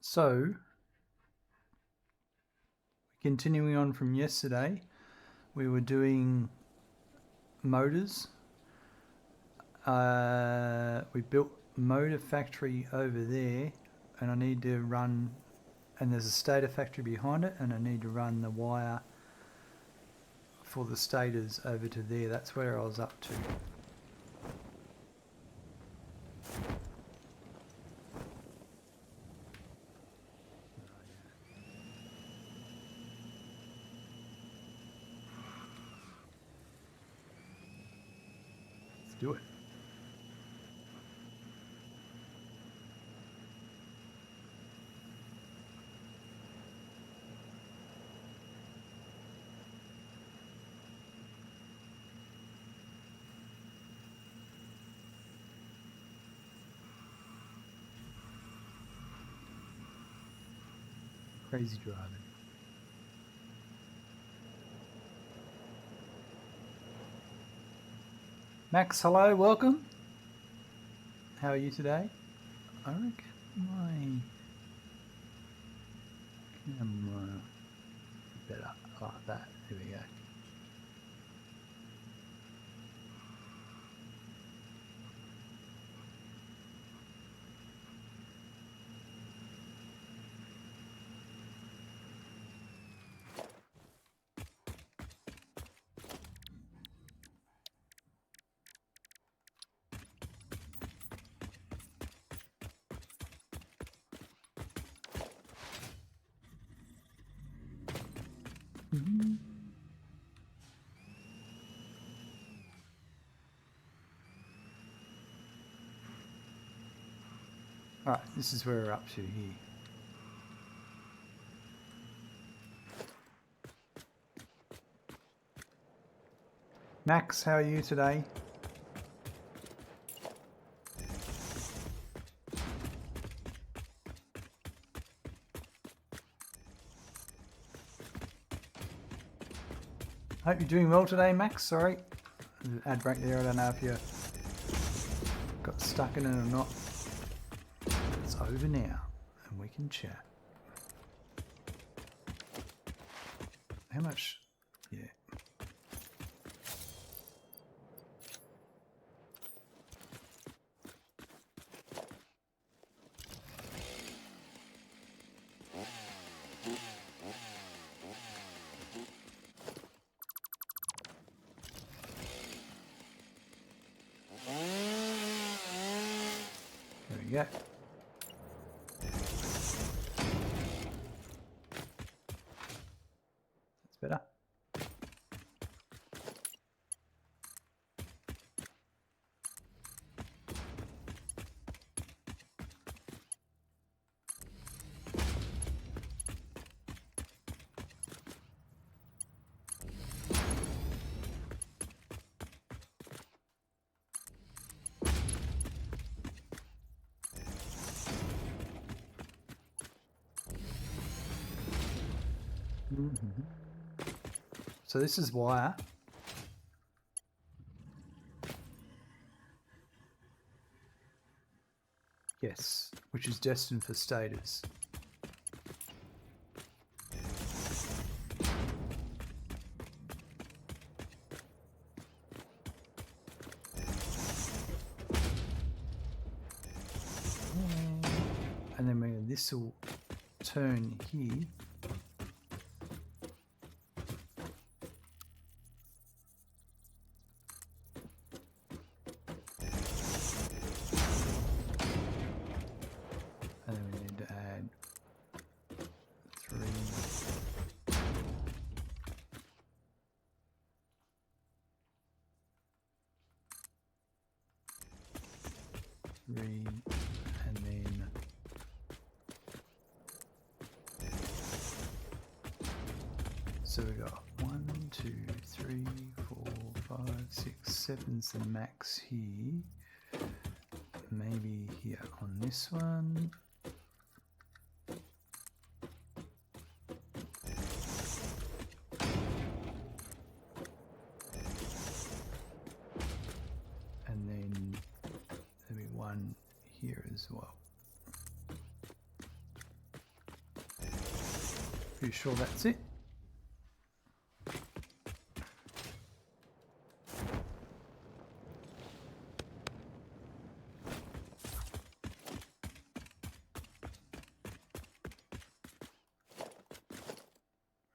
So, continuing on from yesterday, we were doing motors. We built motor factory over there, and I need to run, and there's a stator factory behind it, and I need to run the wire for the stators over to there. That's where I was up to. Let's do it. Crazy driving. Max, hello, welcome. How are you today? I reckon my camera better like that. Here we go. Alright, this is where we're up to here. Max, how are you today? Hope you're doing well today, Max. Sorry. There's an ad break there. I don't know if you got stuck in it or not. It's over now and we can chat. How much? Yeah. There we go. That's better. So this is wire. Yes, which is destined for stators. And then when this will turn here. And then so we got 1, 2, 3, 4, 5, 6, 7's the max here. Maybe here on this one. And then there'll be one here as well. Pretty sure that's it.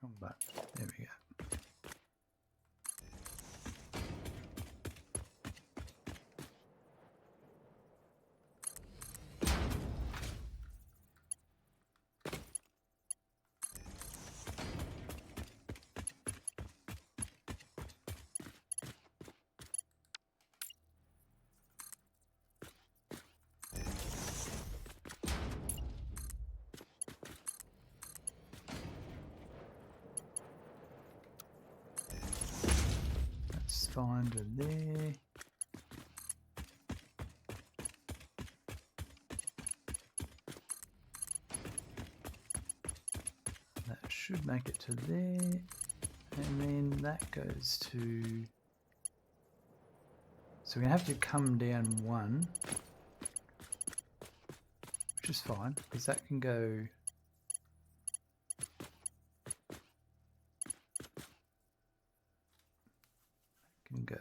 Wrong button. There we go. Find it there. That should make it to there, and then that goes to. So we have to come down one, which is fine because that can go. Go.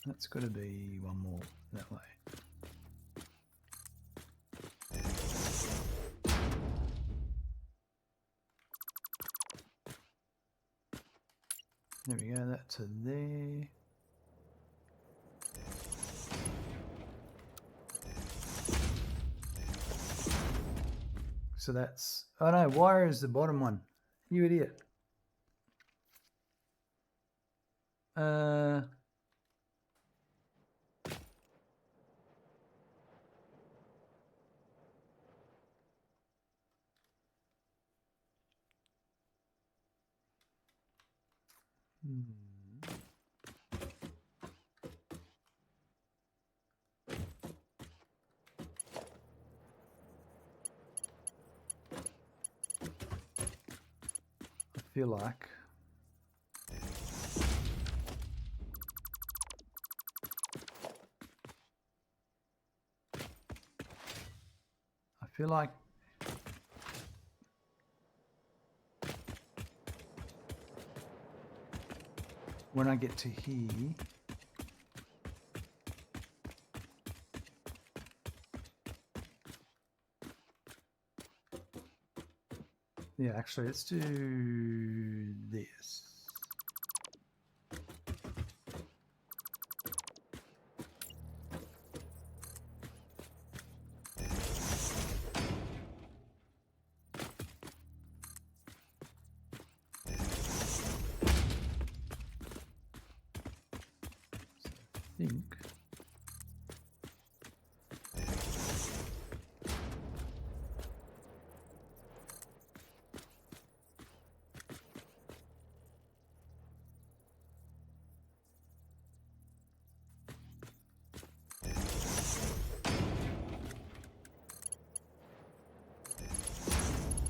That's got to be one more that way. There we go, that to there. So that's, oh no, wire is the bottom one. You idiot. I feel like when I get to here, yeah, actually, let's do this. Think.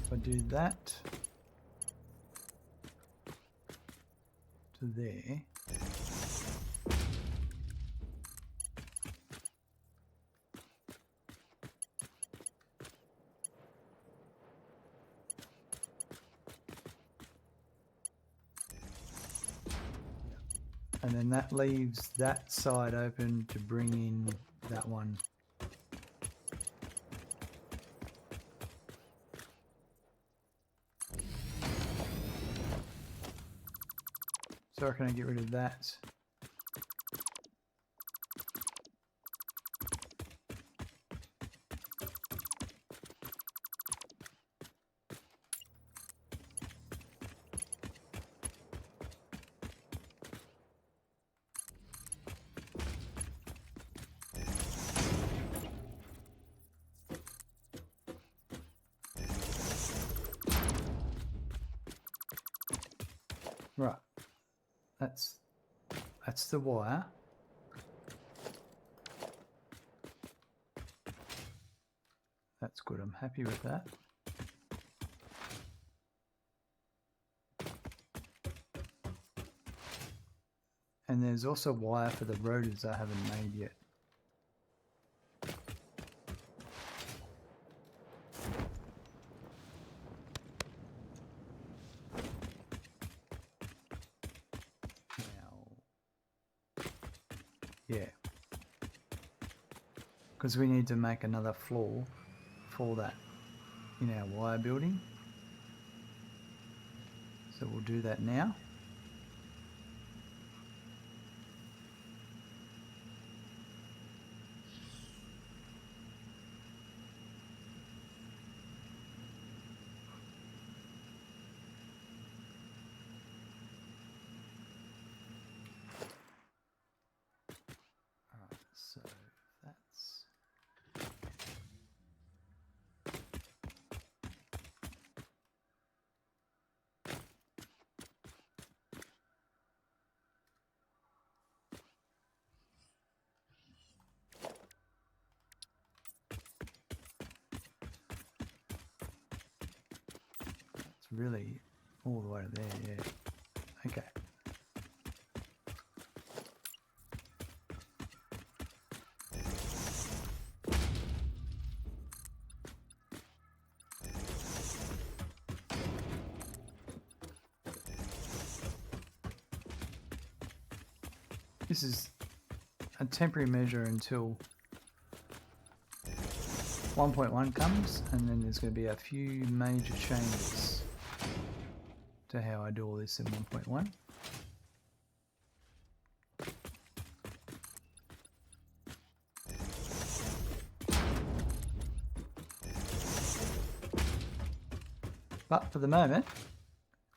If I do that to there. And then that leaves that side open to bring in that one. So can I get rid of that? Right, That's the wire. That's good, I'm happy with that. And there's also wire for the rotors I haven't made yet. Now, yeah. Because we need to make another floor for that in our wire building. So we'll do that now. Alright, so that's really all the way to there, yeah. Okay. This is a temporary measure until 1.1 comes, and then there's going to be a few major changes to how I do all this in 1.1. But for the moment,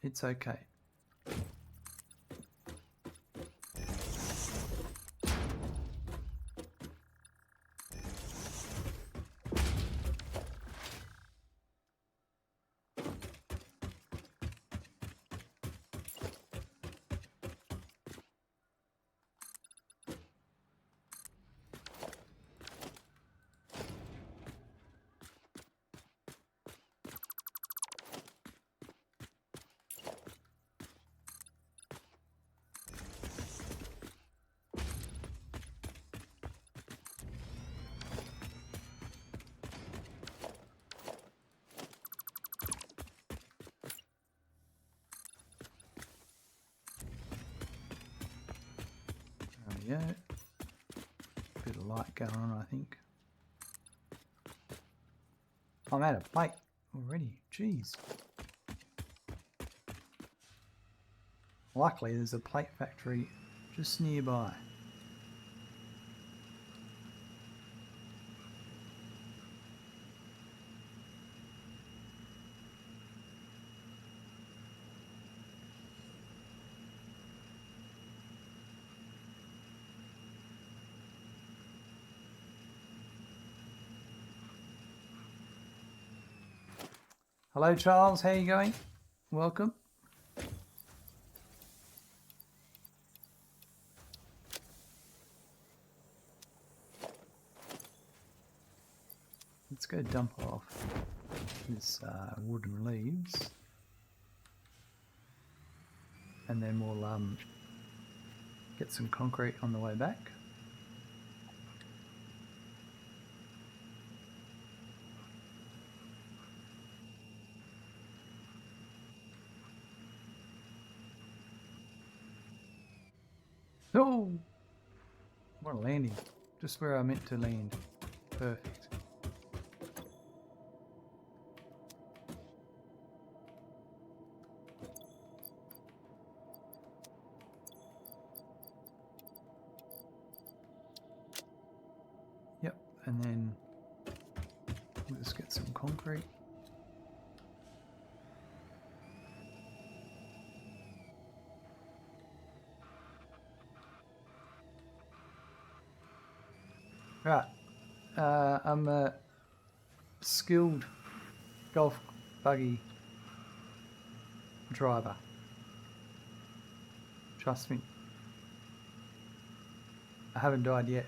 it's okay. There we go. Bit of light going on, I think. I'm out of plate already. Jeez. Luckily, there's a plate factory just nearby. Hello Charles, how are you going? Welcome. Let's go dump off this wooden leaves, and then we'll get some concrete on the way back. Oh, what a landing. Just where I meant to land. Perfect. Yep, and then we'll just get some concrete. Right, I'm a skilled golf buggy driver. Trust me. I haven't died yet.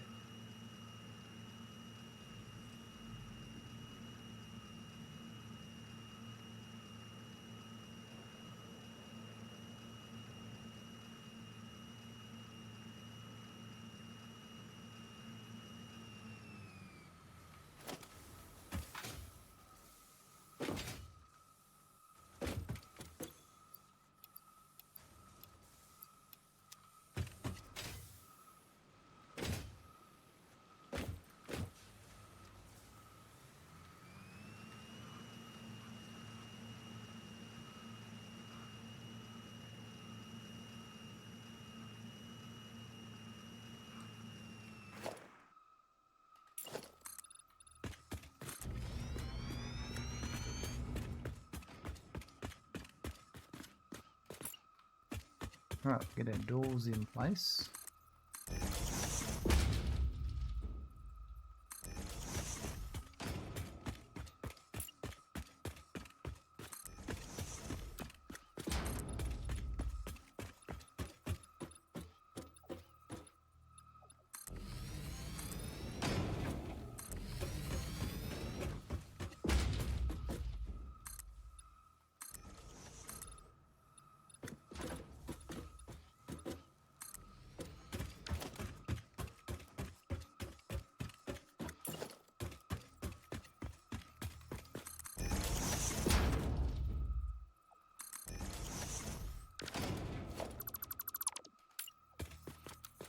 Right, get our doors in place.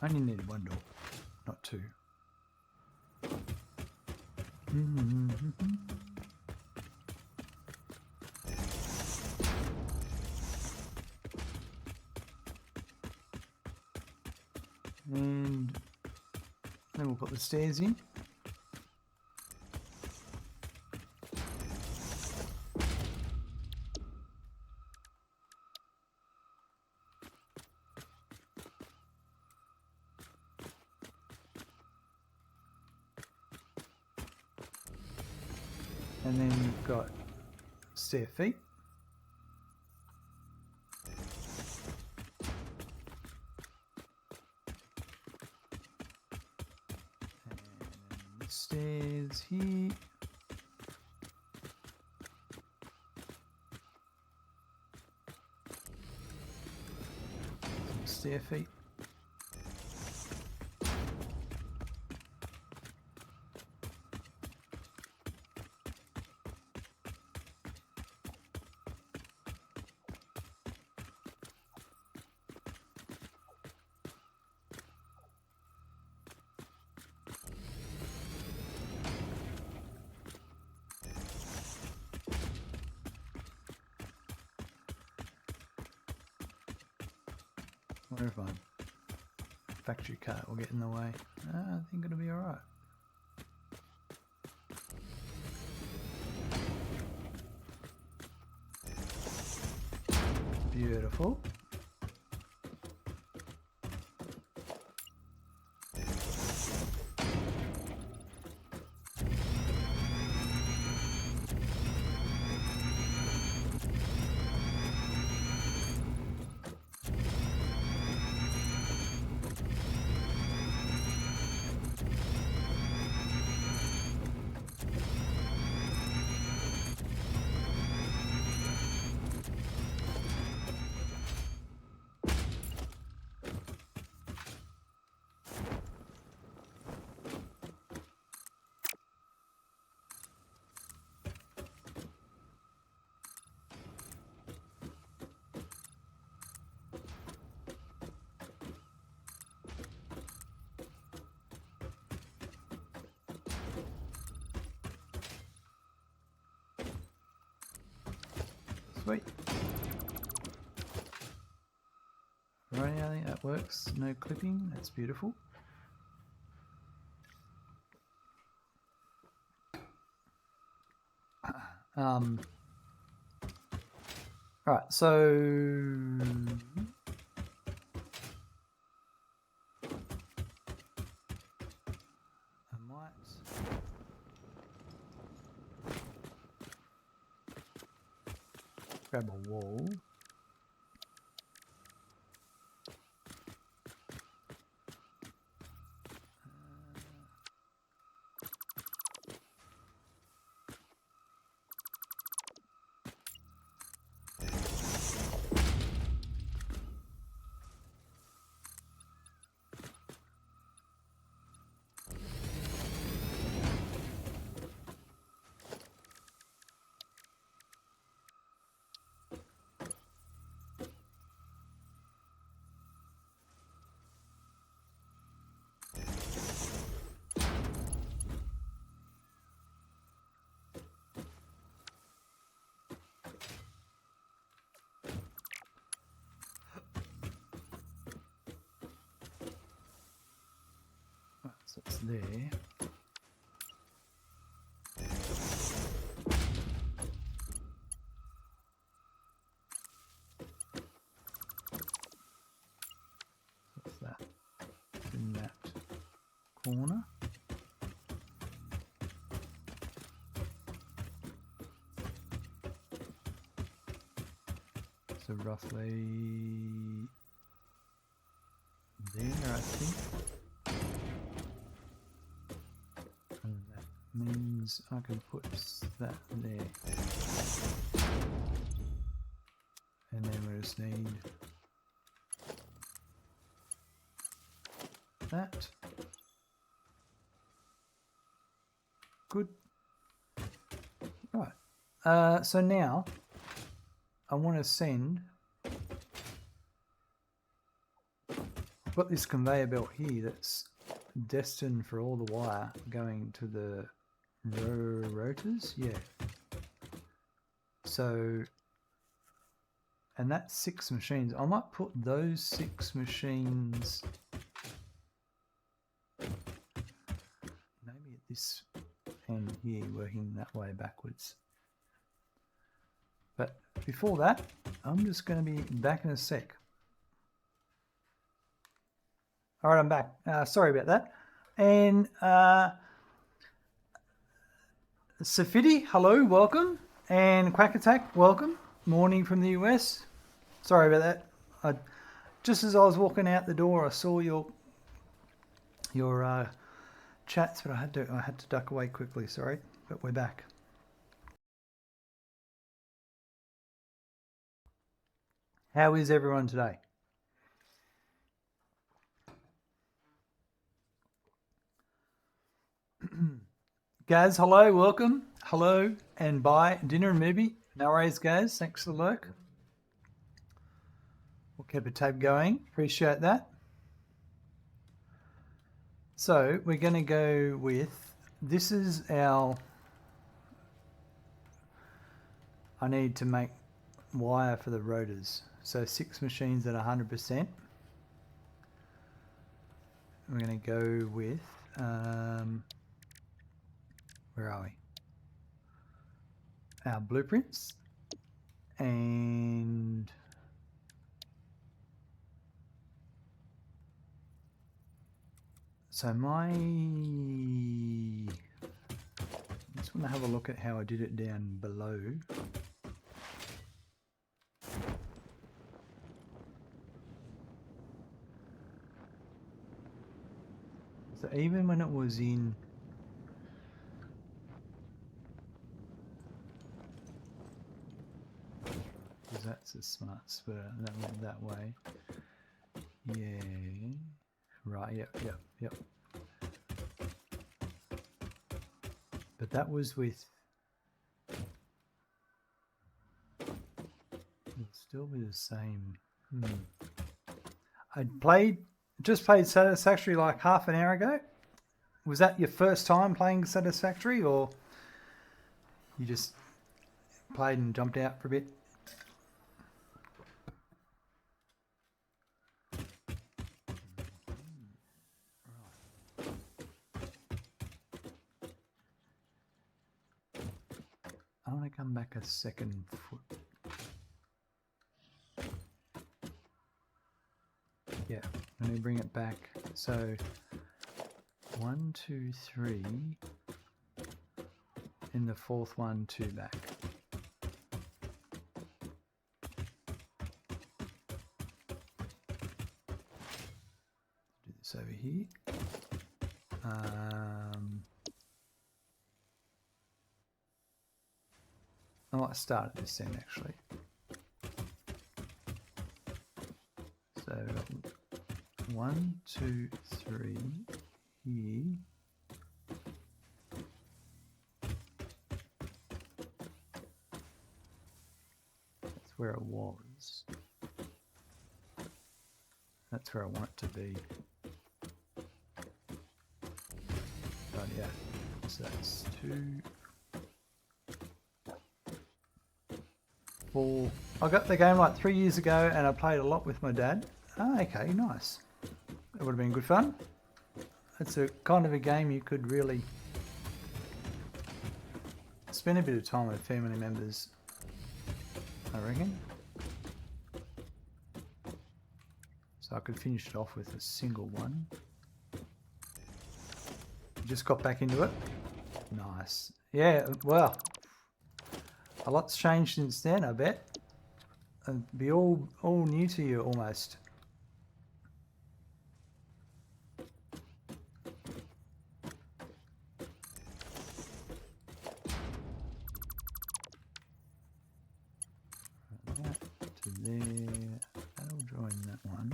I only need one door, not two. And then we'll put the stairs in. And then we've got stair feet. And stairs here. Some stair feet. Where if my factory cart will get in the way? I think it'll be alright. Beautiful. Sweet. Right, I think that works. No clipping. That's beautiful. Right, so I might grab a wall. So it's there. What's that? It's in that corner. So roughly there, I think. And that means I can put that there. And then we just need that. Good. Right. So now I want to send. I've got this conveyor belt here that's destined for all the wire going to the rotors. Yeah. So, and that's 6 machines. I might put those 6 machines maybe at this end here, working that way backwards. But before that, I'm just going to be back in a sec. All right, I'm back. Sorry about that. And Safidi, hello, welcome. And Quack Attack, welcome. Morning from the US. Sorry about that. Just as I was walking out the door, I saw your chats, but I had to duck away quickly. Sorry, but we're back. How is everyone today? Gaz, hello, welcome. Hello and bye. Dinner maybe. No worries, Gaz. Thanks for the lurk. We'll keep a tab going. Appreciate that. So we're going to go with, this is our, I need to make wire for the rotors. So 6 machines at 100%. We're going to go with, where are we? Our blueprints. And so I just want to have a look at how I did it down below. So even when it was in that's a smart spur, that went that way. Yeah. Right, yep. But that was with, it'll still be the same. I just played Satisfactory like half an hour ago. Was that your first time playing Satisfactory, or you just played and jumped out for a bit? I want to come back a second foot. Yeah, let me bring it back. So 1, 2, 3, in the 4th one, 2 back. Do this over here. I might start at this end actually. So 1, 2, 3 here. That's where it was. That's where I want it to be. But yeah, so that's 2, 4. I got the game like 3 years ago and I played a lot with my dad. Ah, okay, nice. That would have been good fun. it's a kind of a game you could really spend a bit of time with family members, I reckon. So I could finish it off with a single one. Just got back into it. Nice. Yeah, well, a lot's changed since then, I bet. It'd be all new to you almost. That to there. That'll join that one.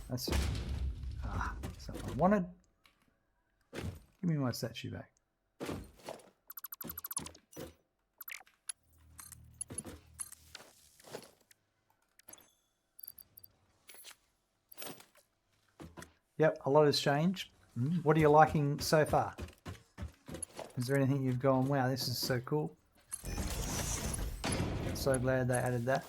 That's something I wanted. Give me my statue back. Yep, a lot has changed. What are you liking so far? Is there anything you've gone, wow, this is so cool? So glad they added that.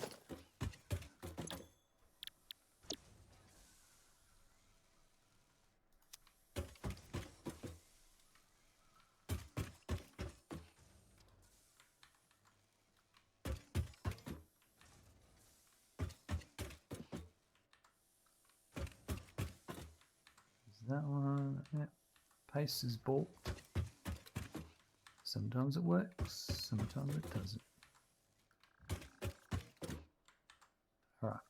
That one, yeah. Paste is balked. Sometimes it works, sometimes it doesn't. Alright.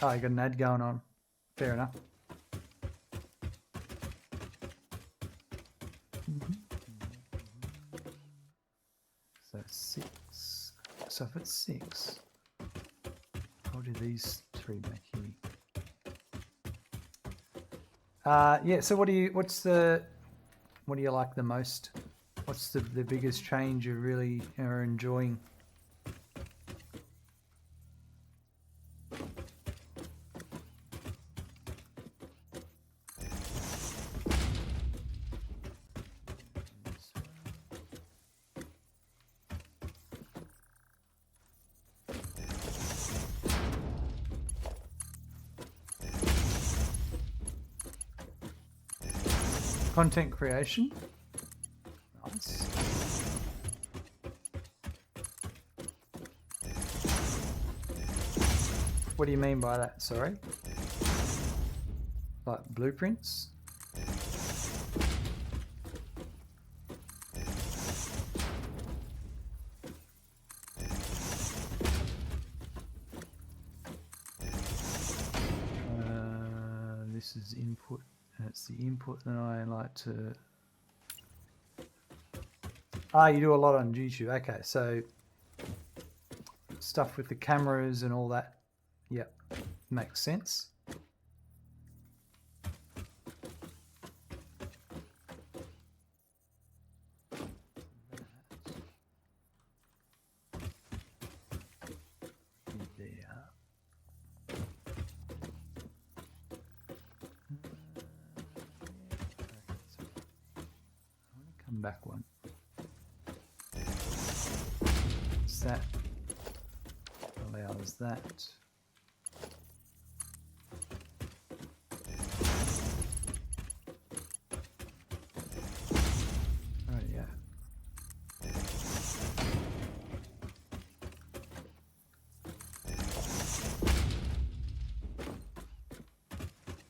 Oh, you got an ad going on. Fair enough. So 6. So if it's 6, I'll do these 3 back here. Yeah, so what do you like the most? What's the biggest change you really are enjoying? Content creation. Nice. What do you mean by that? Sorry. Like blueprints? This is input. That's the input that I like to... you do a lot on YouTube. Okay, so stuff with the cameras and all that. Yep, makes sense. Back one. That allows that. Right, yeah.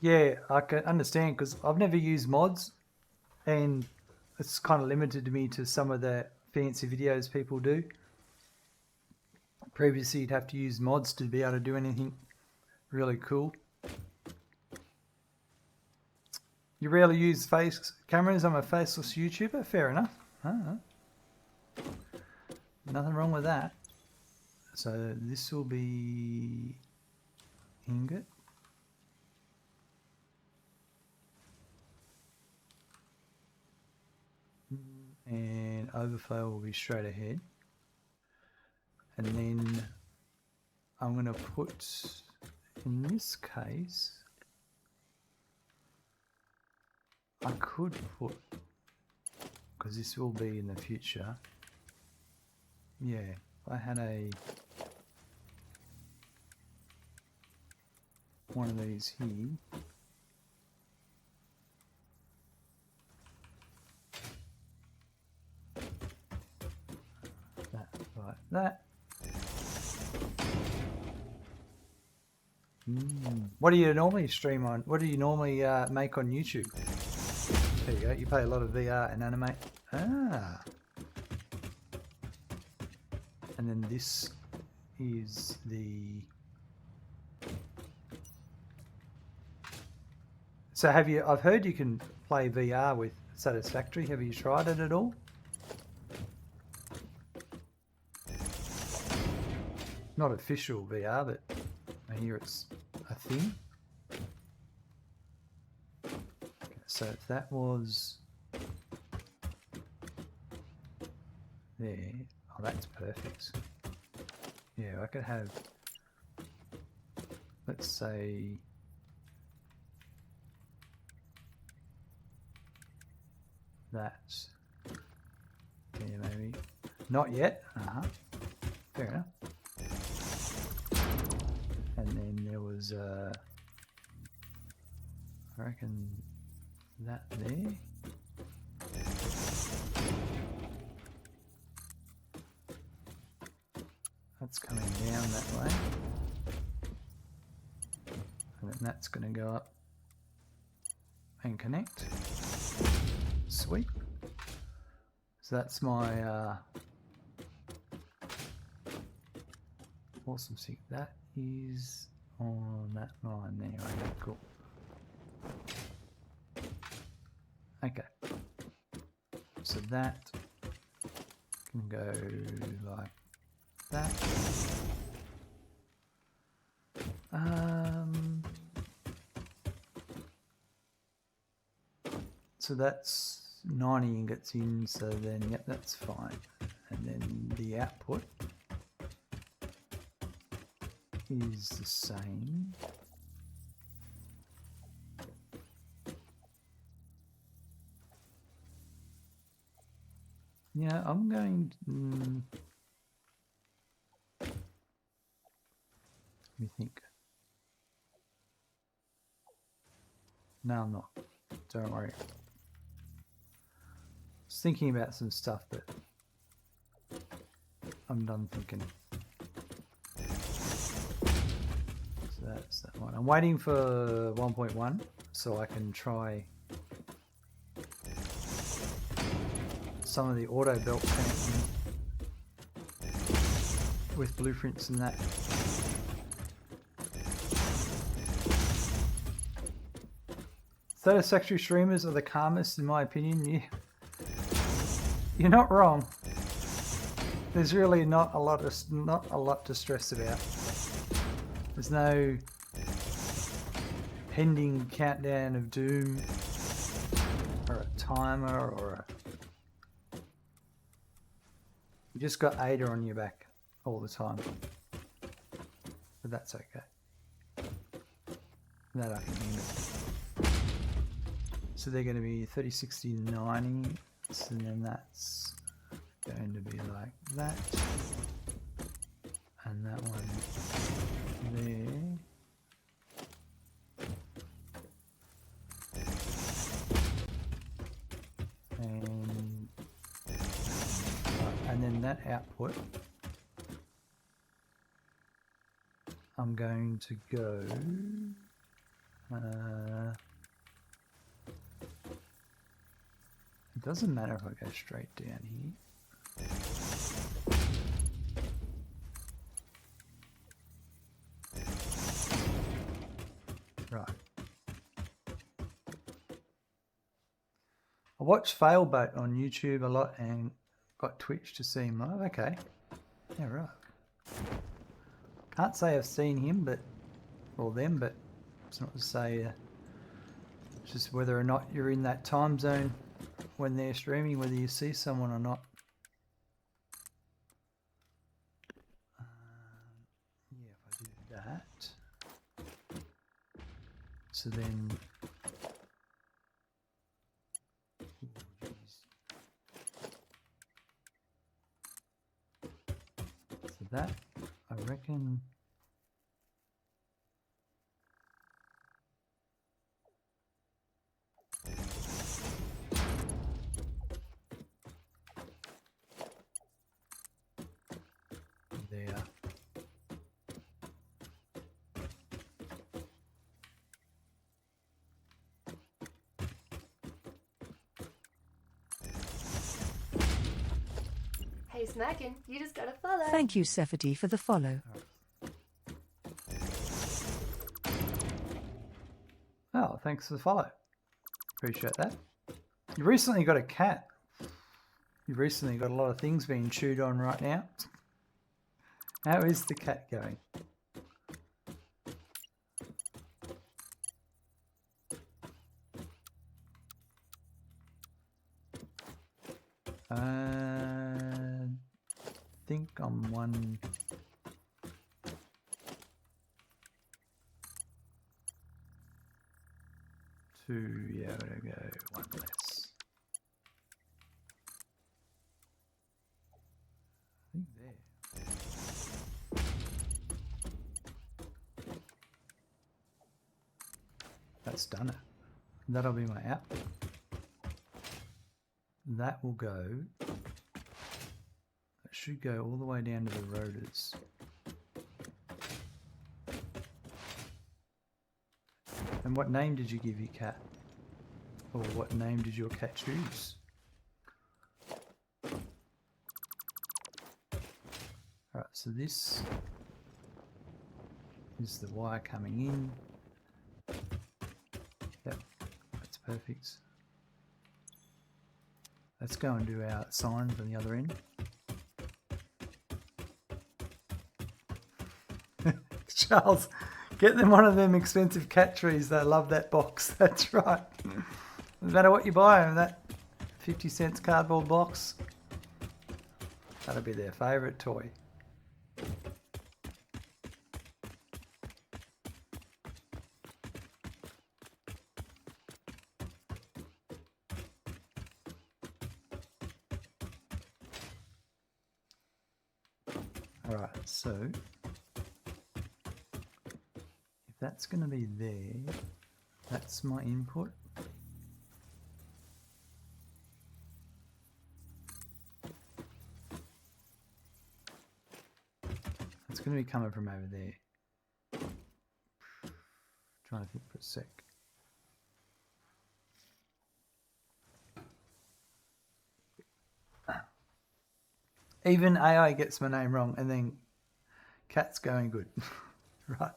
Yeah, I can understand because I've never used mods and it's kind of limited me to some of the fancy videos people do. Previously, you'd have to use mods to be able to do anything really cool. You rarely use face cameras. I'm a faceless YouTuber. Fair enough. Nothing wrong with that. So this will be ingot. And overflow will be straight ahead. And then I'm going to put, in this case, I could put because this will be in the future. Yeah, if I had one of these here. That like that. What do you normally stream on? What do you normally make on YouTube? There you go. You play a lot of VR and animate. Ah. And then this is the... So have you... I've heard you can play VR with Satisfactory. Have you tried it at all? Not official VR, but I hear it's a thing. Okay, so if that was there, oh, that's perfect. Yeah, I could have, let's say, that. Yeah, maybe not yet. Fair enough. And then there was, I reckon that there. That's coming down that way. And then that's going to go up and connect. Sweet. So that's my awesome sync. That is on that line there. Okay, cool. Okay. So that can go like that. So that's 90 ingots in, so then, yep, that's fine. And then the output is the same. Yeah, I'm going to... let me think. No, I'm not. Don't worry. I was thinking about some stuff, but I'm done thinking. So that's that one. I'm waiting for 1.1 so I can try some of the auto belt painting with blueprints and that. Satisfactory streamers are the calmest, in my opinion. You're not wrong. There's really not a lot to stress about. There's no pending countdown of doom or a timer or a... You just got Ada on your back all the time. But that's okay. That I can handle. So they're going to be 30, 60, 90. So then that's going to be like that. And that one there. And then that output, I'm going to go it doesn't matter if I go straight down here. Right. I watch Failboat on YouTube a lot and got Twitch to see him live. Okay. Yeah, right. Can't say I've seen him, but, or them, but it's not to say, it's just whether or not you're in that time zone when they're streaming, whether you see someone or not. Yeah, if I do that, so then, oh, geez. that. I reckon. There. Hey Smackin', you just got a follow. Thank you, Sefety, for the follow. Oh, thanks for the follow. Appreciate that. You recently got a cat. You've recently got a lot of things being chewed on right now. How is the cat going? I think I'm one. Two, yeah, I'm gonna go one less. I think there. That's done it. That'll be my output. That will go. It should go all the way down to the rotors. And what name did you give your cat? Or what name did your cat choose? Alright, so this is the wire coming in. Yep, that's perfect. Let's go and do our signs on the other end. Charles, get them one of them expensive cat trees. They love that box. That's right. No matter what you buy them, that 50 cents cardboard box, that'll be their favourite toy. Alright, so if that's going to be there, that's my input. It's going to be coming from over there. Trying to think for a sec. Even AI gets my name wrong, and then cat's going good. Right.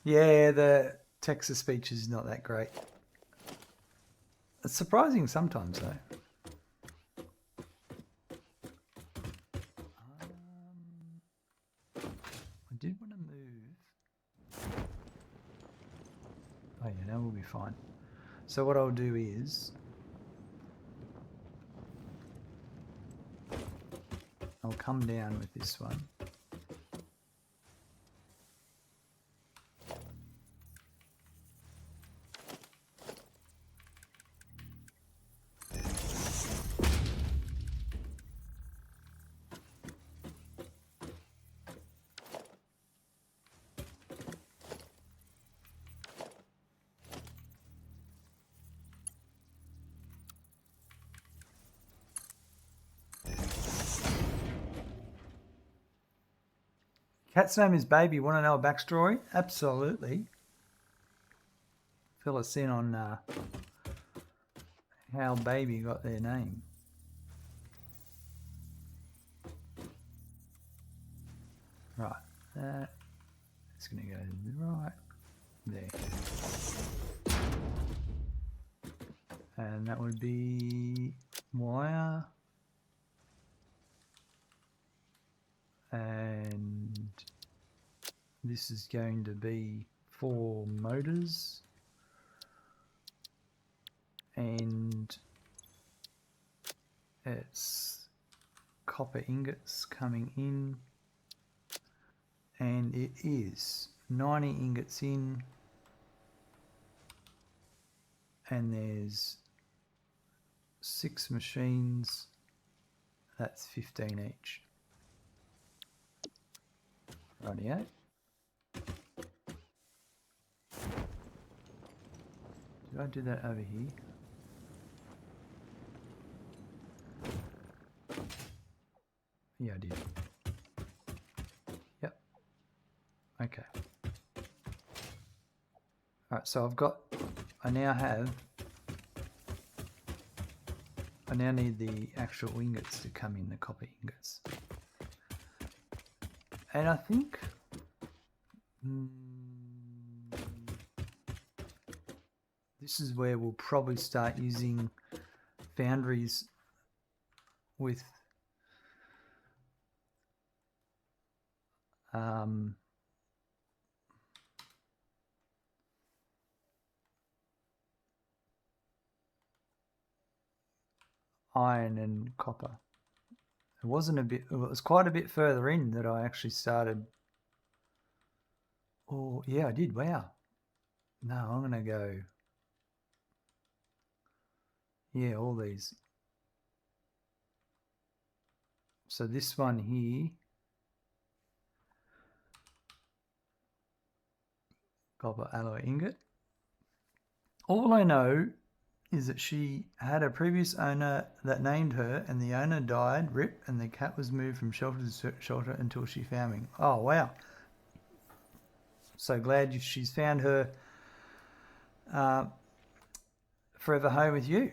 Yeah, the text-to-speech is not that great. It's surprising sometimes, though. I did want to move. Oh yeah, now we'll be fine. So what I'll do is I'll come down with this one. Cat's name is Baby. Want to know a backstory? Absolutely. Fill us in on how Baby got their name. Right. It's going to go right there. And that would be wire. And this is going to be 4 motors, and it's copper ingots coming in, and it is 90 ingots in, and there's 6 machines That's 15 each. Rightio. Did I do that over here? Yeah, I did. Yep. Okay. Alright, so I now need the actual ingots to come in, the copper ingots. And I think this is where we'll probably start using foundries with iron and copper. It was quite a bit further in that I actually started. Oh, yeah, I did. Wow. No, I'm going to go. Yeah, all these. So this one here, copper alloy ingot. All I know is that she had a previous owner that named her, and the owner died, rip, and the cat was moved from shelter to shelter until she found me. Oh, wow. So glad she's found her forever home with you.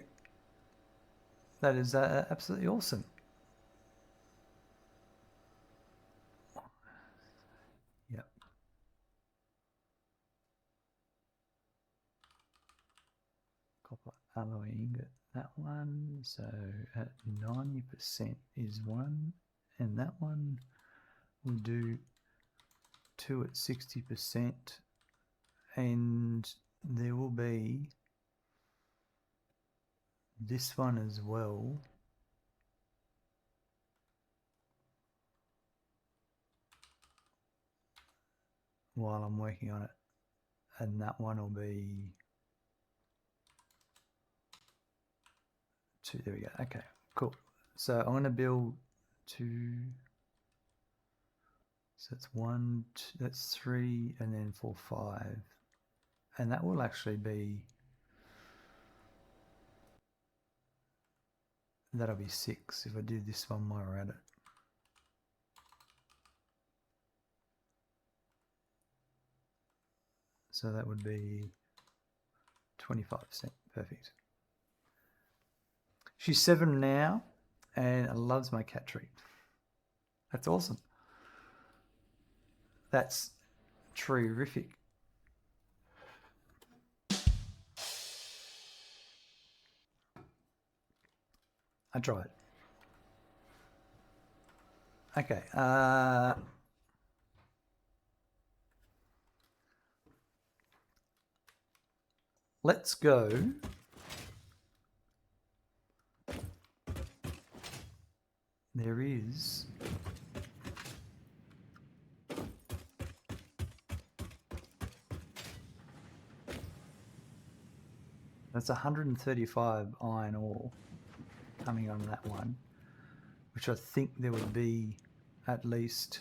That is absolutely awesome. Yep. Copper alloy ingot, that one. So at 90% is one, and that one will do 2 at 60%, and there will be this one as well. While I'm working on it, and that one will be 2. There we go. Okay, cool. So I'm going to build 2. So that's 1, 2, that's 3, and then 4, 5, and that will actually be, that'll be 6 if I do this one while we're at it. So that would be 25%. Perfect. She's 7 now and loves my cat treat. That's awesome. That's terrific. I tried. Okay. Let's go. There is that's 135 iron ore coming on that one, which I think there would be at least.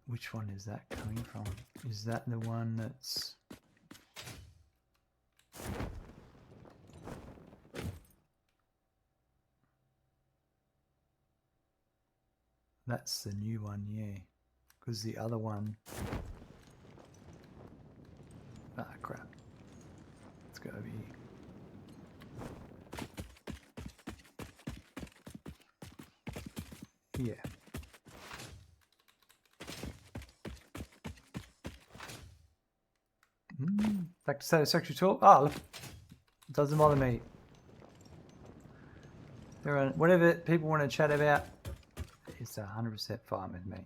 Which one is that coming from? Is that the one that's... That's the new one, yeah. Because the other one... Ah, crap. Let's go over here. Yeah. Back to Satisfactory talk. Ah, look. It doesn't bother me. Whatever people want to chat about, it's 100% fine with me.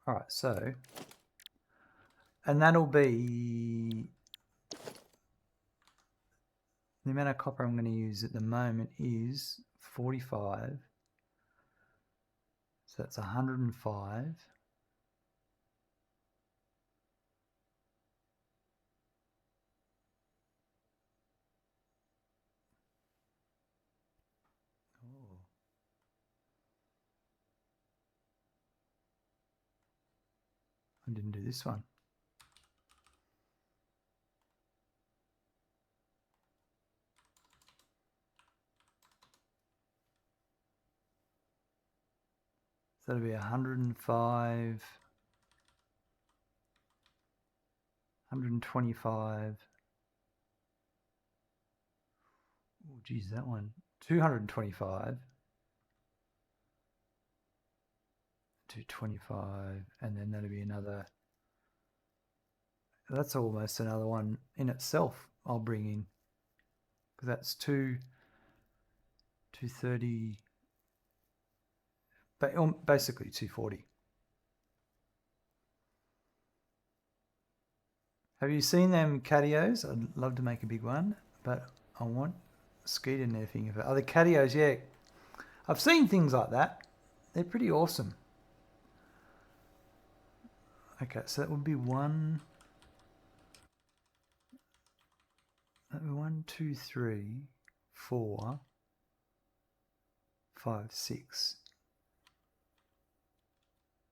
Alright, so, and that'll be, the amount of copper I'm going to use at the moment is 45, so that's 105, I didn't do this one. So that'll be 105, 125. Oh, geez, that one. 225. 225, and then that'll be another. That's almost another one in itself. I'll bring in because that's 230. Basically 240. Have you seen them catios? I'd love to make a big one, but I want skeeter nerfing of it. Oh, the catios, yeah. I've seen things like that. They're pretty awesome. Okay, so that would be 1, 2, 3, 4, 5, 6.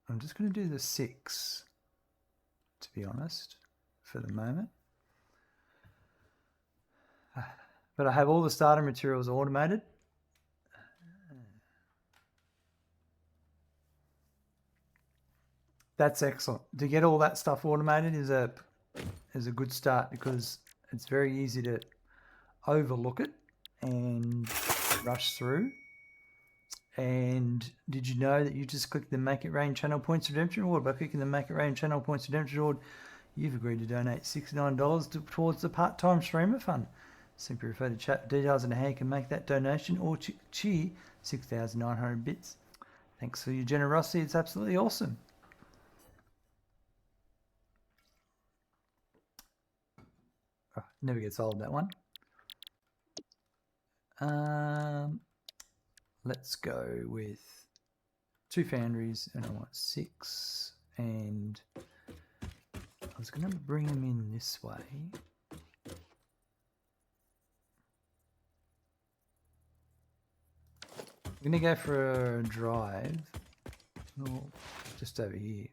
I'm just going to do the 6, to be honest, for the moment. But I have all the starter materials automated. That's excellent. To get all that stuff automated is a good start because it's very easy to overlook it and rush through. And did you know that you just click the Make It Rain Channel Points Redemption Reward? By clicking the Make It Rain Channel Points Redemption Reward, you've agreed to donate $69 towards the part-time streamer fund. Simply refer to chat details and how you can make that donation or cheer 6,900 bits. Thanks for your generosity. It's absolutely awesome. Oh, never gets old, that one. Let's go with 2 foundries, and I want 6, and I was going to bring them in this way. I'm going to go for a drive, just over here.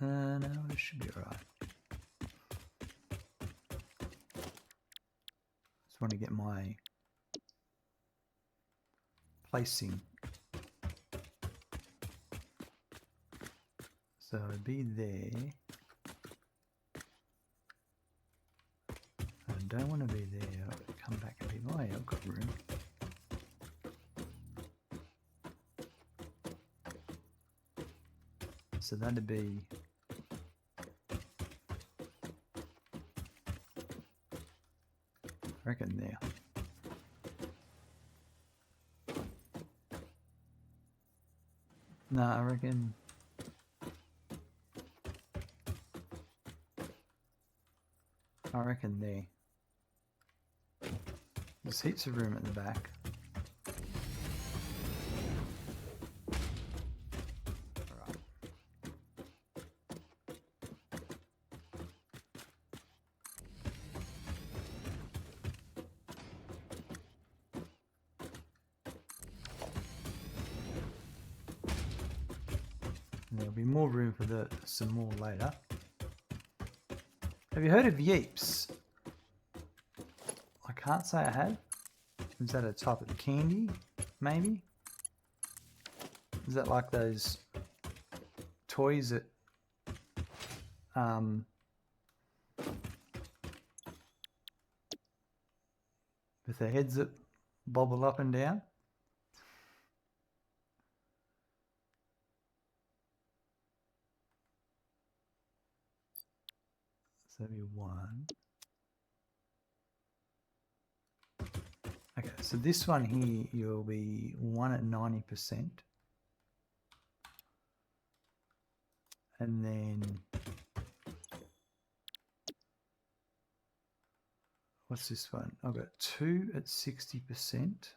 No, it should be alright. Just want to get my placing. So it'd be there. I don't want to be there. I'll come back a bit. Oh yeah, I've got room. So that'd be I reckon there. No, I reckon there. There's heaps of room at the back. Alright. There'll be more room for some more later. Have you heard of yeeps? I can't say I have. Is that a type of candy, maybe? Is that like those toys that with their heads that bobble up and down? So that'd be 1. Okay, so this one here, you'll be 1 at 90%. And then, what's this one? I've got 2 at 60%.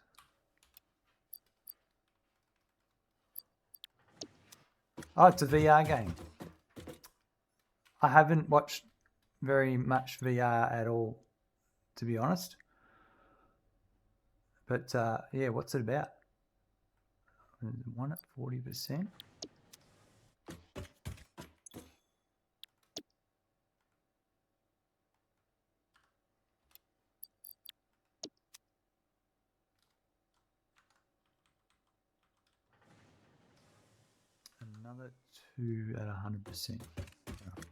Oh, it's a VR game. I haven't watched very much VR at all, to be honest. But yeah, what's it about? 1 at 40%. another 2 at 100%. Right.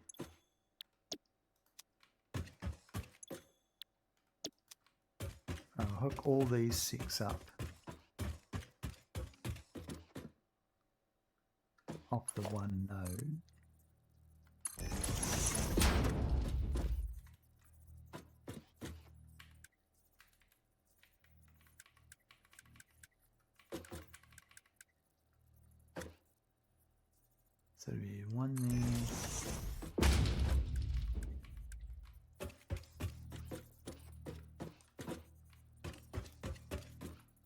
I'll hook all these 6 up off the one node. So it'll be one there.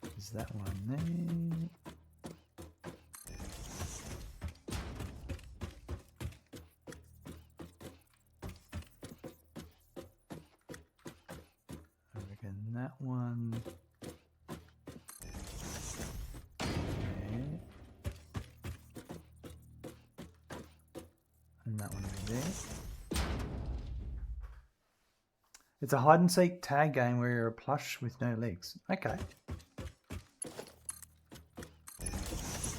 There's that one there. I reckon that one. And that one over there. It's a hide and seek tag game where you're a plush with no legs. Okay.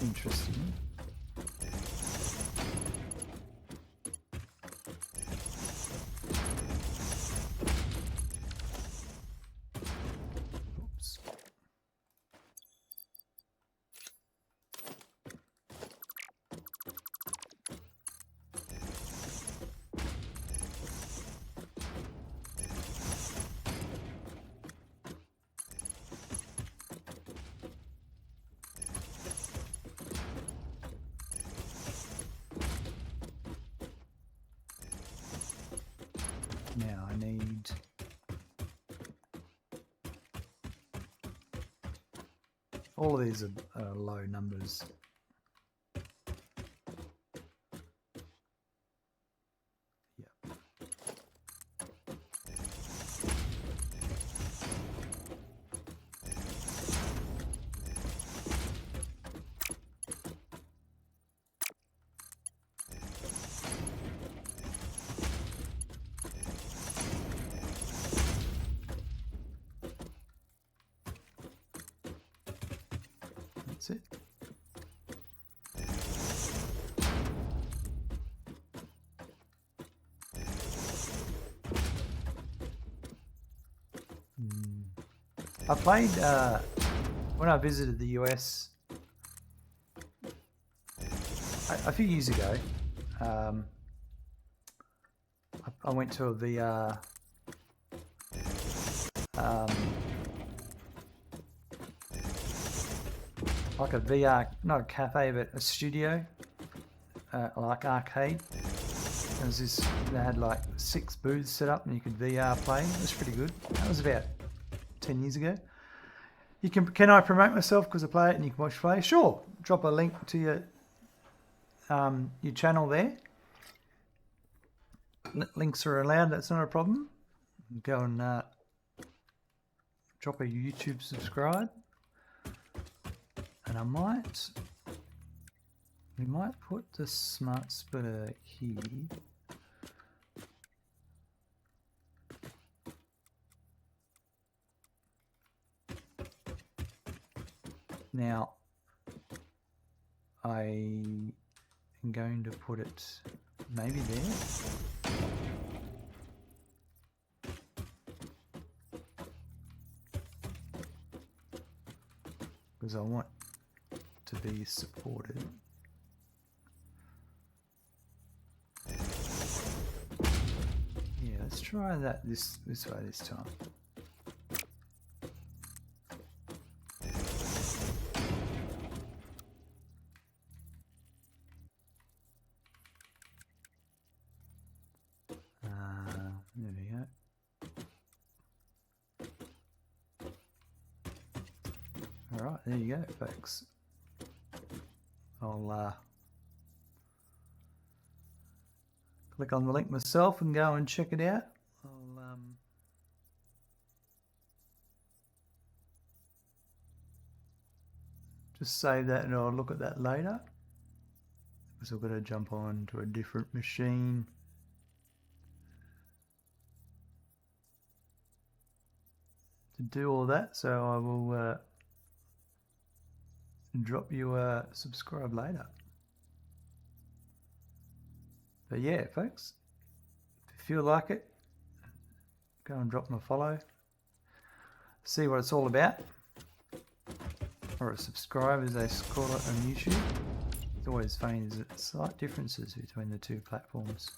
Interesting. Oops. Now I need all of these are low numbers. Yep. That's it. I played when I visited the US a few years ago. I went to a VR like a VR, not a cafe, but a studio, like arcade. There was this, they had like 6 booths set up and you could VR play. It was pretty good. That was about 10 years ago. You can I promote myself because I play it and you can watch play? Sure. Drop a link to your channel there. Links are allowed. That's not a problem. Go and drop a YouTube subscribe. And we might put the smart splitter here. Now, I am going to put it maybe there. Because I want to be supported. Yeah, let's try that this way this time. There we go. Alright, there you go, folks. I'll click on the link myself and go and check it out. I'll just save that and I'll look at that later. Because I've got to jump on to a different machine. To do all that, so I will drop you a subscribe later. But yeah, folks, if you feel like it, go and drop them a follow. See what it's all about. Or a subscribe, as they call it on YouTube. It's always funny, there's slight differences between the two platforms.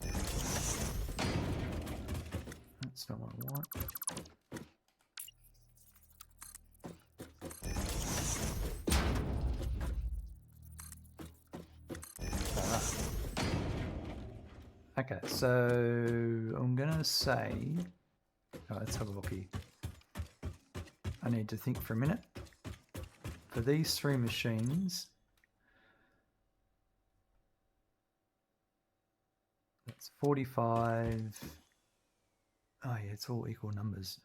That's not what I want. Okay, so I'm gonna say, let's have a look here. I need to think for a minute. For these three machines, that's 45. Oh yeah, it's all equal numbers.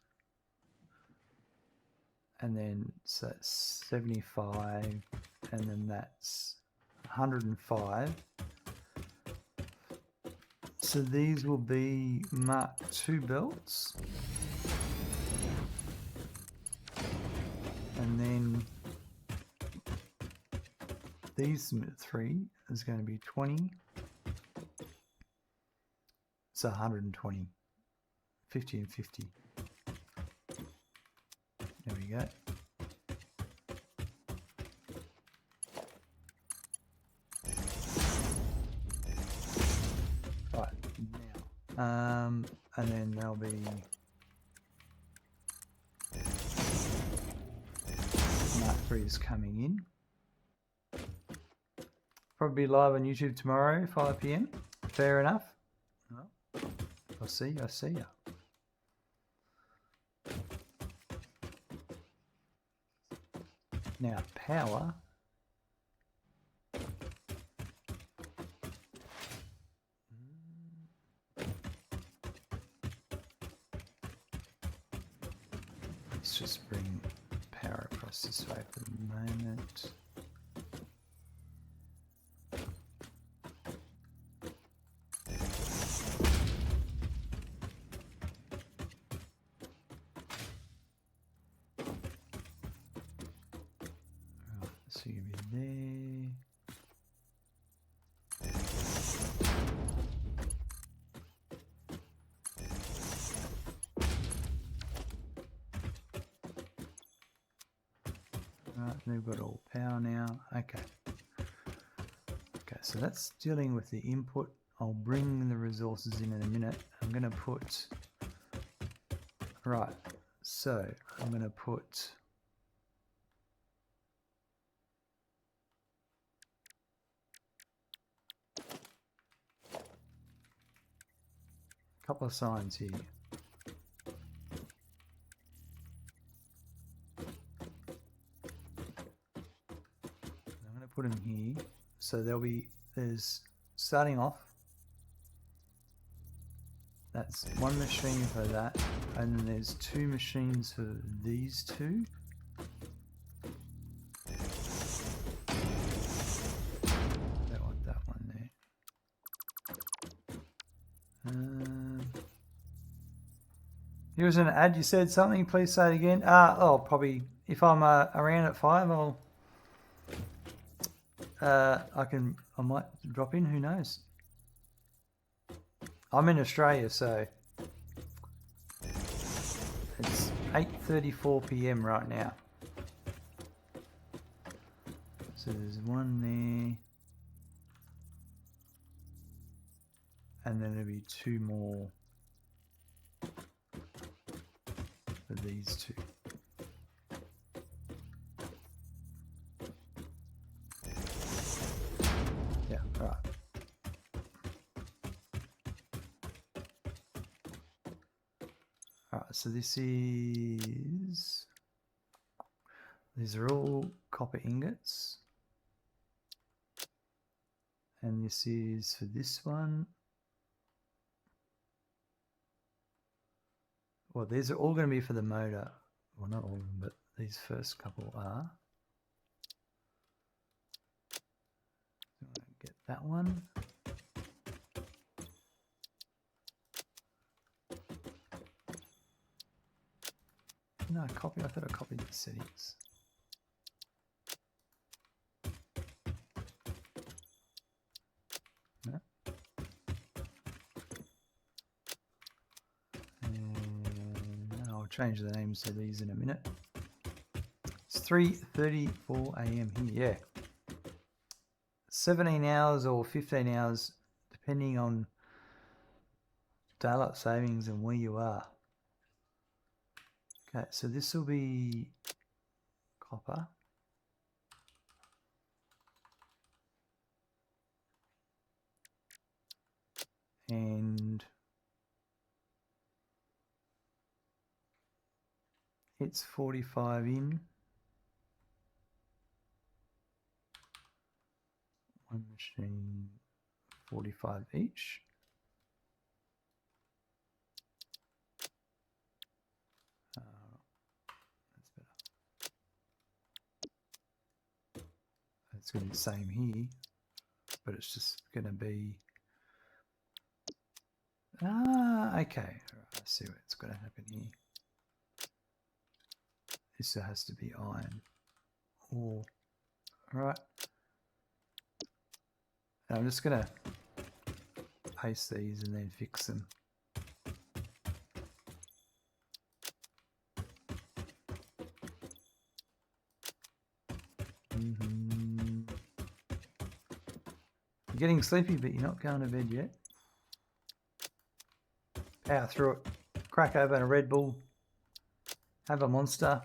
And then so that's 75, and then that's 105. So these will be Mark II belts. And then these three is going to be 20. So 120. 50 and 50. There we go. Right, now. And then there'll be Mark III's coming in. Probably live on YouTube tomorrow, 5 PM. Fair enough. Well, I see ya. Now, power. Let's just bring power across this way for the moment. So you'll be there. Right, they've got all power now. Okay. Okay, so that's dealing with the input. I'll bring the resources in a minute. I'm going to put... Right, so I'm going to put... couple of signs here. I'm going to put them here. So there's starting off, that's one machine for that, and then there's two machines for these two. Don't want that one there. Here was an ad, you said something, please say it again. Probably if I'm around at 5, I might drop in, who knows. I'm in Australia, so it's 8:34 PM right now. So there's one there, and then there'll be two more for these two. Yeah, right. Alright, so these are all copper ingots. And this is for this one. Well, these are all going to be for the motor. Well, not all of them, but these first couple are. Get that one. No, I thought I copied the settings. No. change the names of these in a minute. It's 3:34 a.m. here. Yeah. 17 hours or 15 hours, depending on daylight savings and where you are. Okay, so this will be copper. And it's 45 in. One machine, 45 each. That's better. It's going to be the same here, but it's just going to be... okay. Right, I see what's going to happen here. This has to be iron ore. Alright. I'm just going to paste these and then fix them. You're getting sleepy, but you're not going to bed yet. Power through it. Crack open a Red Bull. Have a Monster.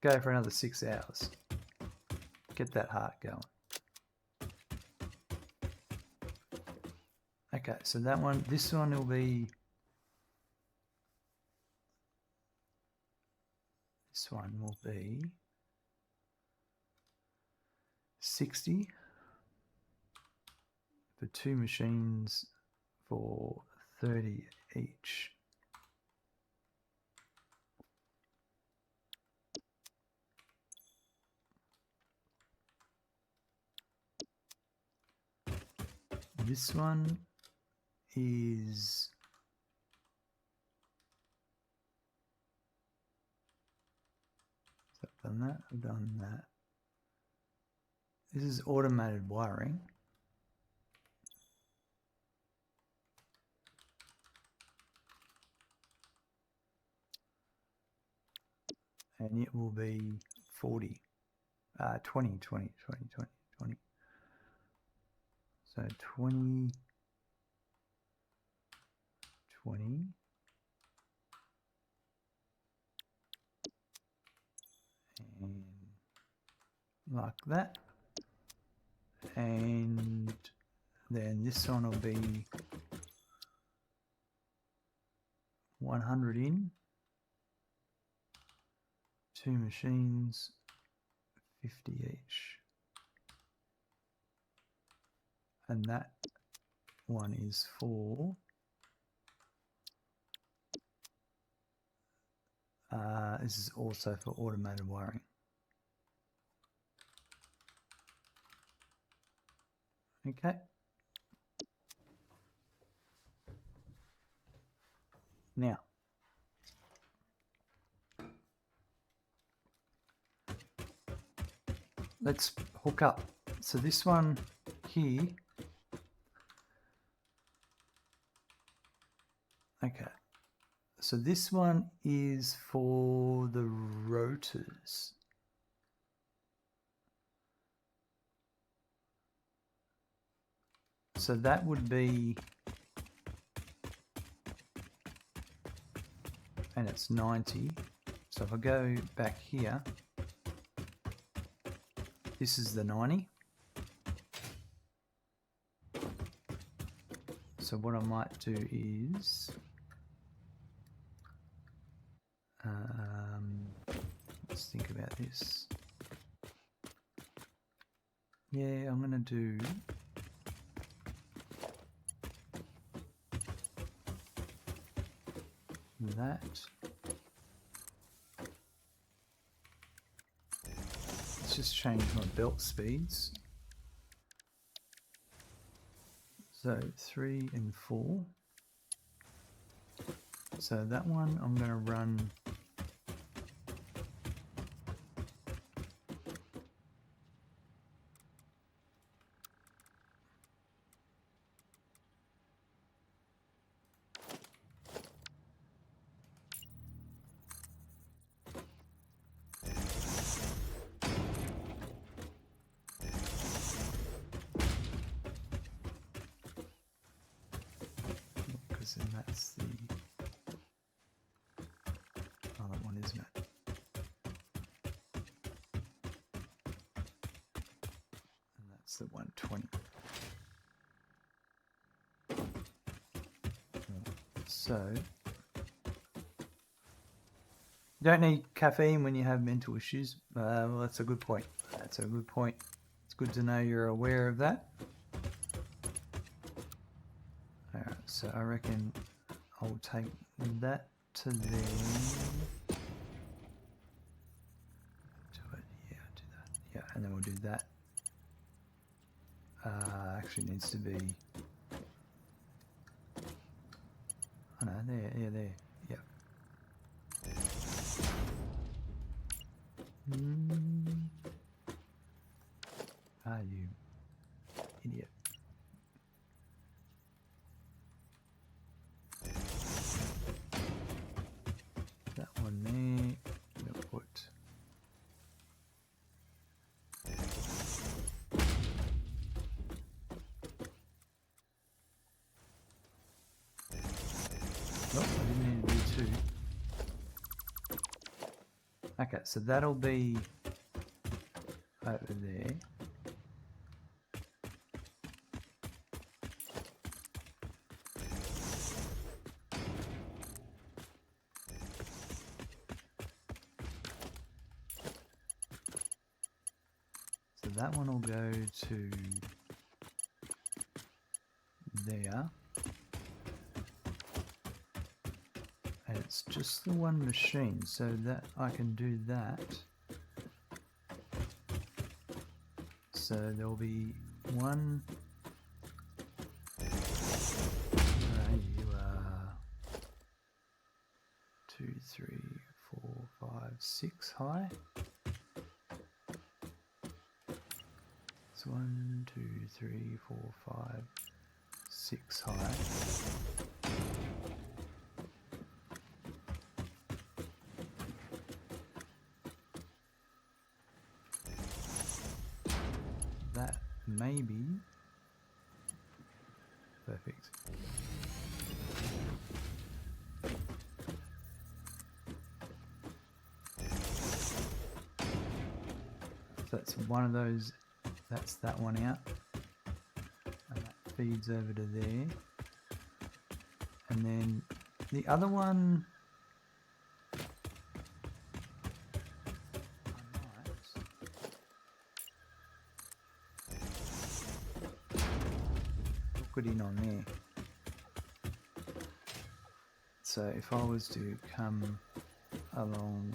Go for another 6 hours. Get that heart going. Okay, so that one, this one will be... This one will be 60 for 2 machines for 30 each. This one is I've done that, I've done that. This is automated wiring. And it will be 40, 20. So 20, 20. And like that. And then this one will be 100 in. 2 machines, 50 each. And that one is for this is also for automated wiring. Okay. Now, let's hook up. So this one here, okay. So this one is for the rotors. So that would be, and it's 90. So if I go back here, this is the 90. So what I might do is, let's think about this. Yeah, I'm going to do that. Let's just change my belt speeds. So 3 and 4. So that one I'm going to run And that's the other one, isn't it? And that's the 120. So, you don't need caffeine when you have mental issues. Well, that's a good point. That's a good point. It's good to know you're aware of that. Alright, so I reckon I'll take that to there. Do it, yeah, do that. Yeah, and then we'll do that. Actually needs to be. Oh no, there, yeah, there. Yep. Ah, you idiot. That one there. We'll put. Oh, I didn't need to do two. Okay, so that'll be over there. So that one will go to there. And it's just the one machine, so that I can do that. So there'll be one. You are 2, 3, 4, 5, 6 high. It's 1, 2, 3, 4, 5, 6 high. That may be perfect. So that's one of those, that's that one out. And that feeds over to there. And then the other one, put in on there. So if I was to come along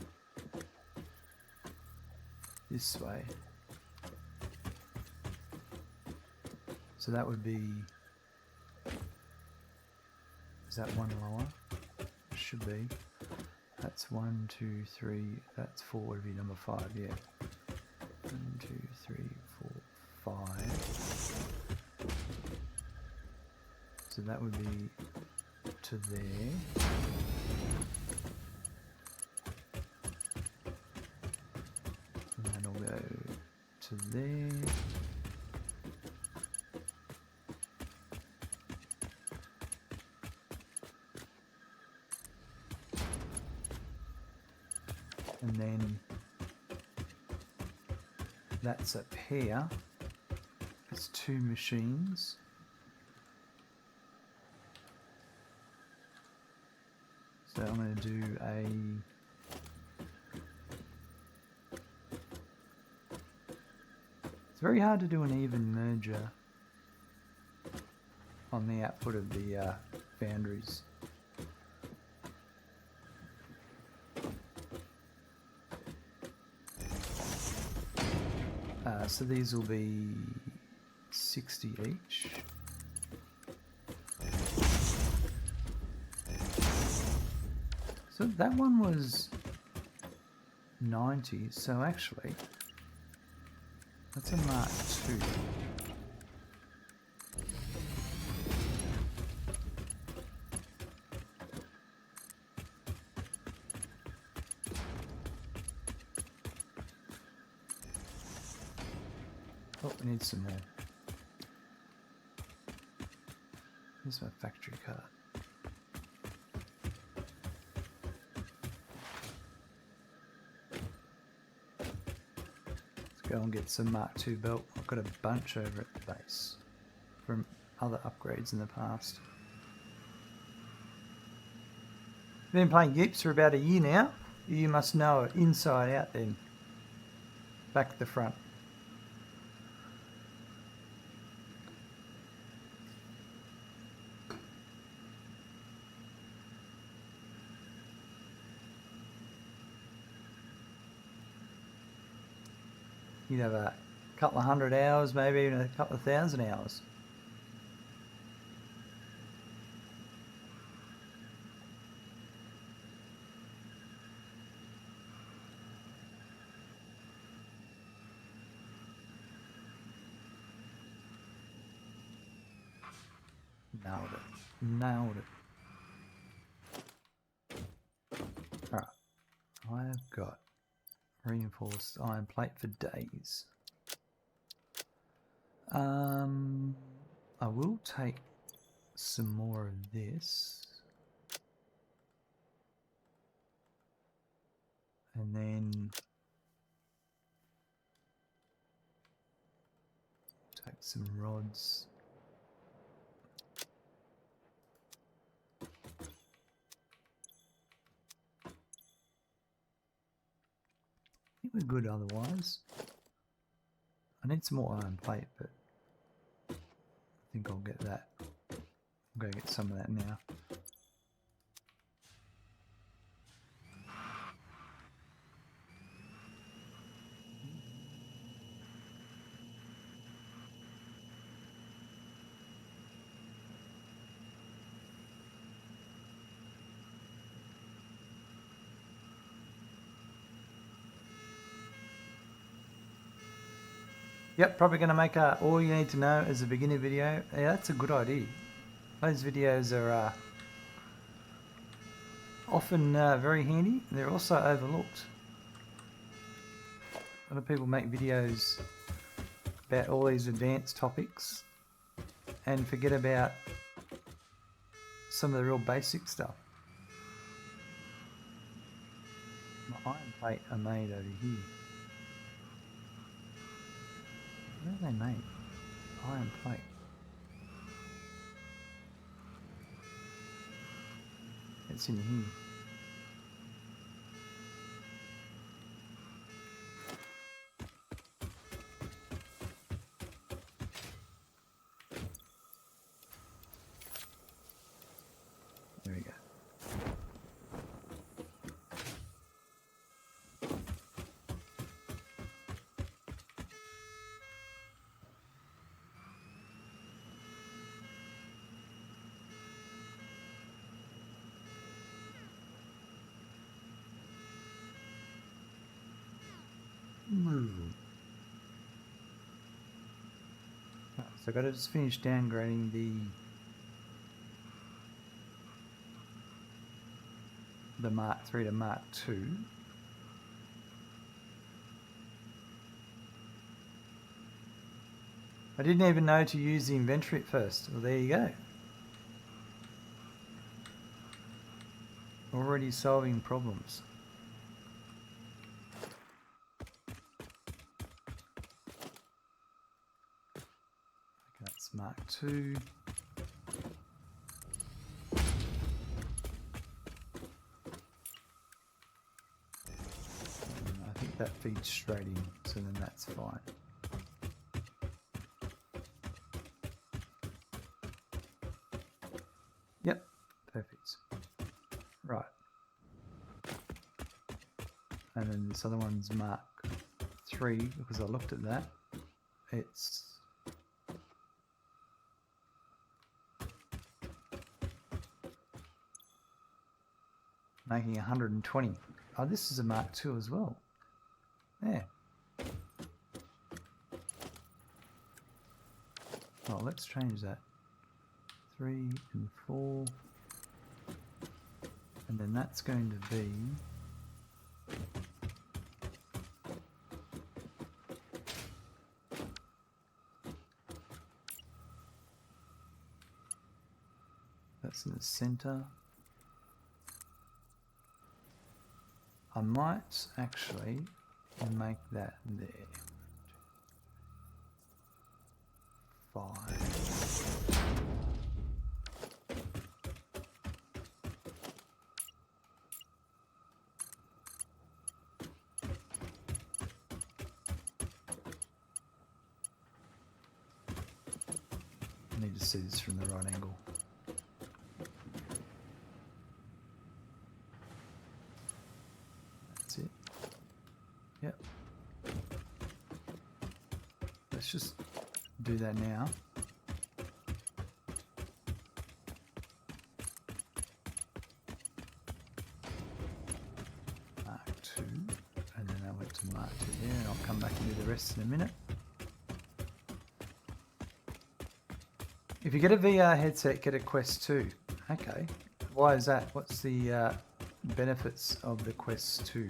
this way, so that would be, is that one lower? Should be. That's 1, 2, 3, that's 4 would be number 5, yeah. 1, 2, 3, 4, 5. So that would be to there. And that'll go to there. And then that's up here. It's 2 machines. So I'm going to do a it's very hard to do an even merger on the output of the foundries. So these will be 60 each. So that one was 90, so actually that's a Mark II. Oh, we need some more. Here's my factory card. go and get some Mark II belt. I've got a bunch over at the base from other upgrades in the past. Been playing Yeeps for about a year now. You must know it inside out then. Back to the front. You'd have a couple of 100 hours, maybe even a couple of 1,000 hours. Nailed it. Nailed it. Alright. I have got reinforced iron plate for days. I will take some more of this. And then take some rods. I think we're good otherwise. I need some more iron plate, but I think I'll get that. I'm going to get some of that now. Yep, probably going to make a all you need to know as a beginner video. Yeah, that's a good idea. Those videos are often very handy. They're also overlooked. A lot of people make videos about all these advanced topics and forget about some of the real basic stuff. My iron plate are made over here. Where are they made? Iron plate. It's in here. There we go. Right, so I've got to just finish downgrading the Mark III to Mark II. I didn't even know to use the inventory at first. Well, there you go. Already solving problems. That's Mark II. I think that feeds straight in, so then that's fine. Yep, perfect. Right. And then this other one's Mark III, because I looked at that. It's making 120. Oh, this is a Mark II as well. Yeah. Oh, let's change that. 3 and 4. And then that's going to be that's in the center. I might actually make that there. 5. I need to see this from the right angle. That's it. Yep. Let's just do that now. Mark 2, and then I went to Mark 2 there, and I'll come back and do the rest in a minute. If you get a VR headset, get a Quest 2. Okay. Why is that? What's the benefits of the Quest 2?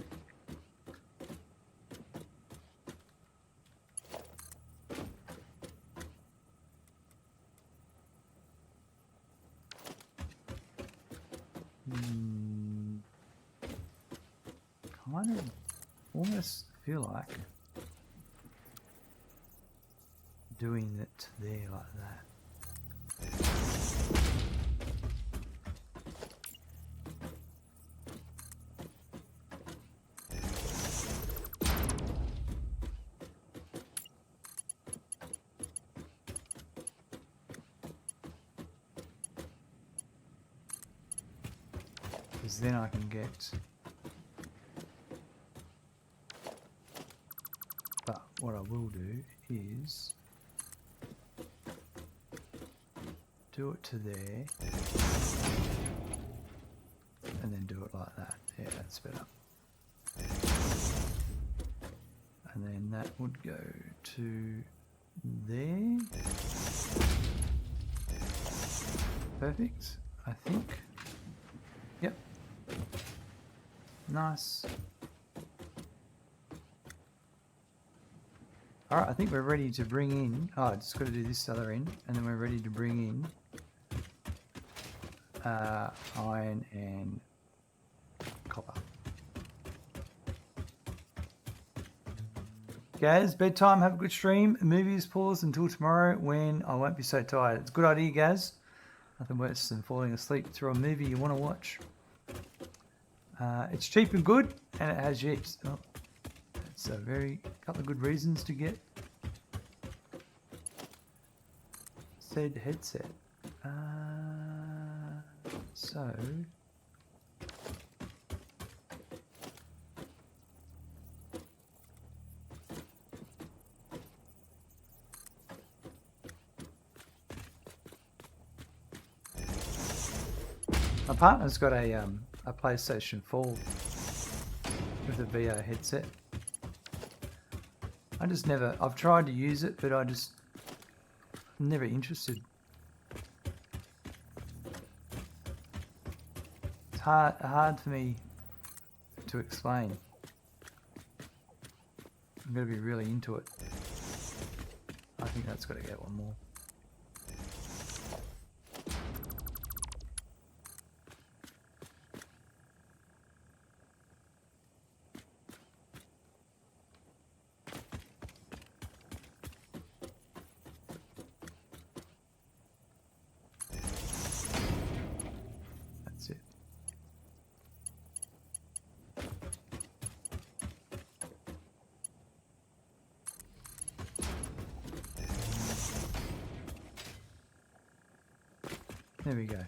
Kind of almost feel like doing it there like that. Because then I can get... But what I will do is do it to there and then do it like that. Yeah, that's better. And then that would go to there. Perfect, I think. Yep. Nice. Alright, I think we're ready to bring in... Oh, I just got to do this other end, and then we're ready to bring in iron and copper. Gaz, bedtime, have a good stream. Movies pause until tomorrow when I won't be so tired. It's a good idea, Gaz. Nothing worse than falling asleep through a movie you want to watch. It's cheap and good, and it has yips. Oh, that's a couple of good reasons to get said headset. So my partner's got a PlayStation 4 with a VR headset. I've tried to use it, but I'm never interested. It's hard for me to explain. I'm going to be really into it. I think that's got to get one more. That's it. There we go.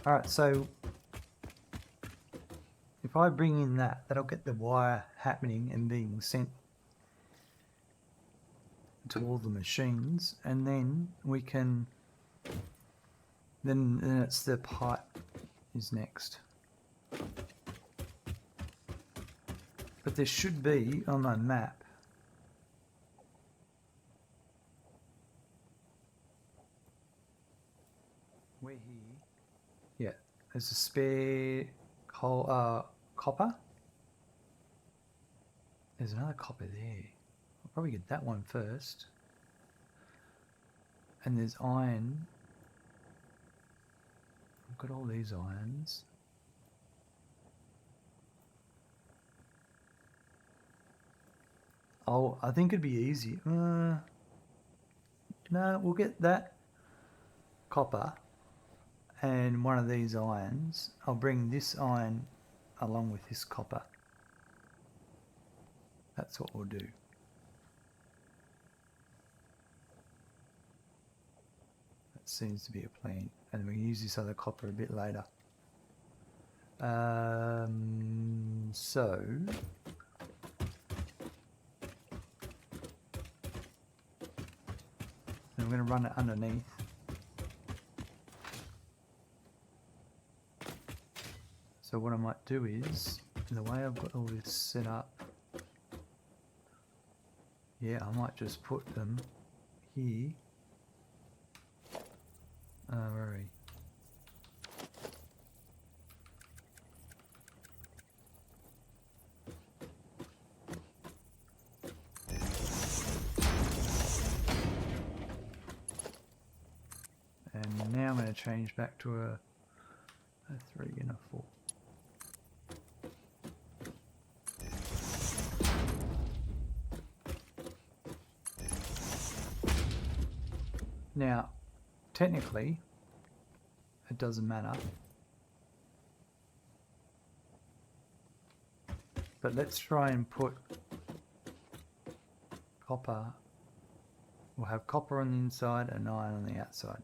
Alright, so if I bring in that'll get the wire happening and being sent to all the machines, and then we can then it's the pipe is next. But there should be on my map we're here. Yeah, there's a spare copper. There's another copper there. I'll probably get that one first. And there's iron. I've got all these irons. Oh, I think it'd be easy. No, we'll get that copper and one of these irons. I'll bring this iron along with this copper. That's what we'll do. That seems to be a plan. And we can use this other copper a bit later. So I'm going to run it underneath. So what I might do is, the way I've got all this set up, yeah, I might just put them here. Where are we? And now I'm going to change back to a 3 and a 4. Now, technically, it doesn't matter. But let's try and put copper. We'll have copper on the inside and iron on the outside.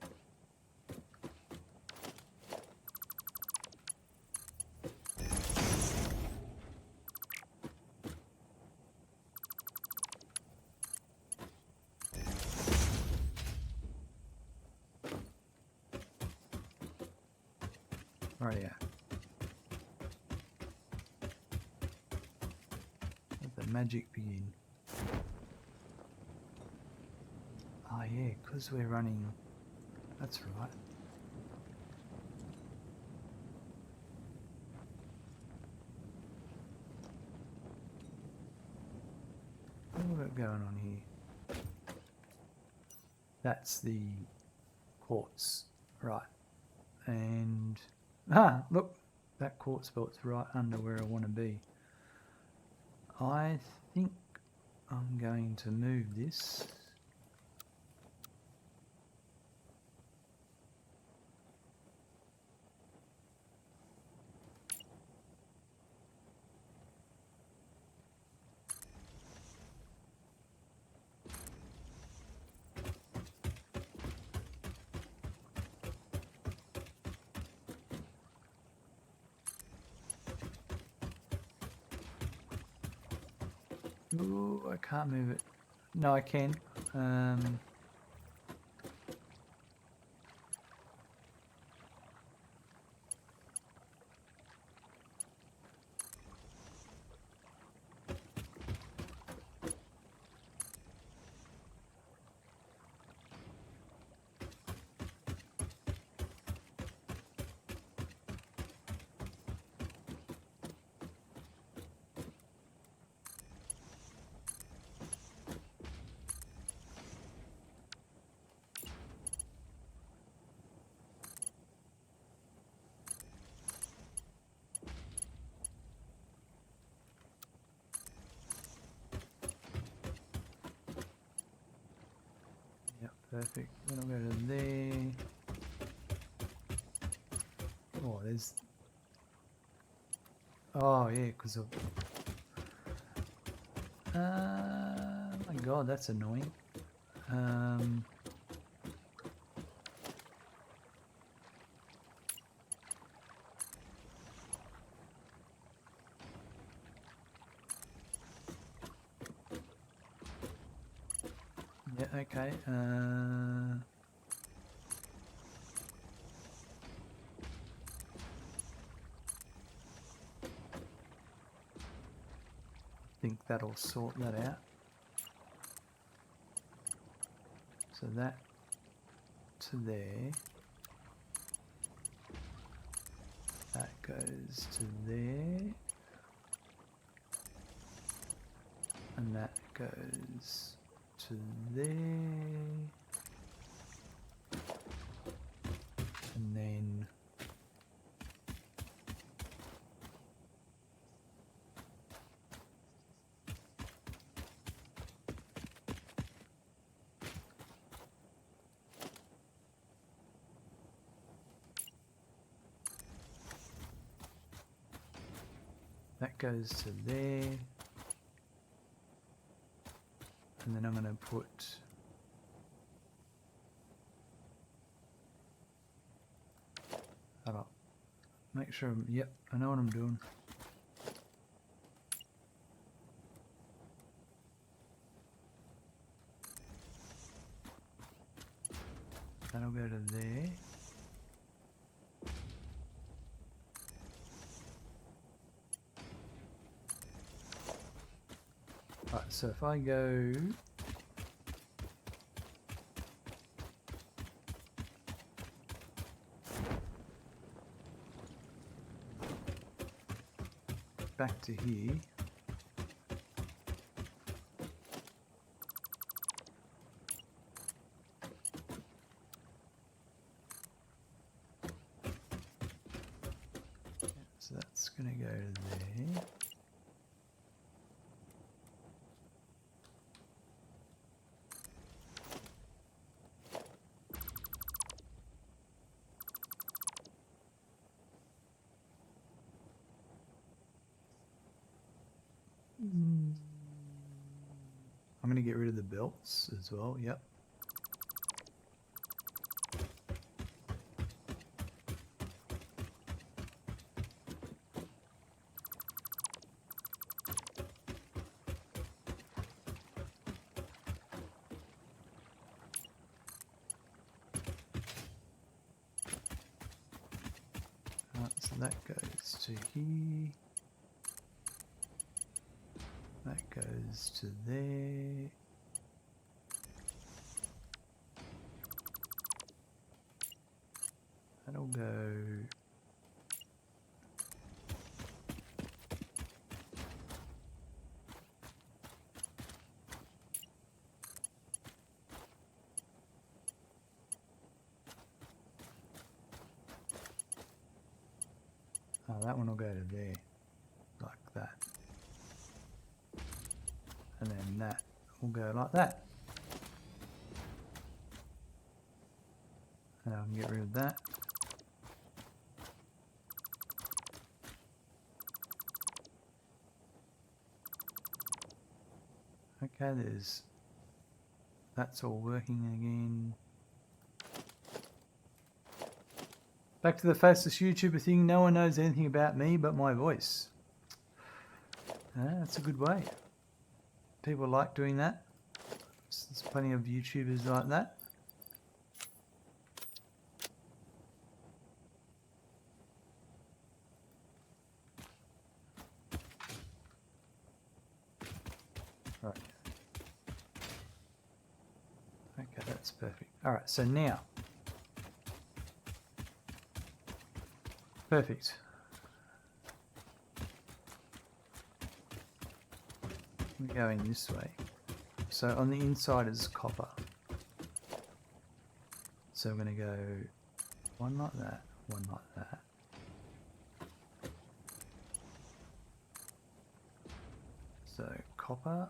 Rightio. Let the magic begin. Oh yeah, because we're running... That's right. What have we got going on here? That's the quartz. Right. And... Ah, look! That quartz belt's right under where I want to be. I think I'm going to move this. Ooh, I can't move it. No, I can. Yep, perfect. Then I'll go to there. Oh, there's... Oh, yeah, because of... my god, that's annoying. Yeah, okay. I think that'll sort that out. So that to there. That goes to there. And that goes to there. And then That goes to there. And then I'm going to put hold up. Make sure yep, I know what I'm doing. That'll go to there. Right, so if I go back to here, so that's going to go to there. I'm going to get rid of the belts as well, yep. Right, so that goes to here. That goes to there. That'll go. Oh, that one will go to there, like that. And then that will go like that. And I can get rid of that. Okay, that's all working again. Back to the faceless YouTuber thing. No one knows anything about me but my voice. That's a good way. People like doing that. There's plenty of YouTubers like that. Right. Okay, that's perfect. All right, so now. Perfect. We're going this way. So on the inside is copper. So we're going to go one like that, one like that. So copper.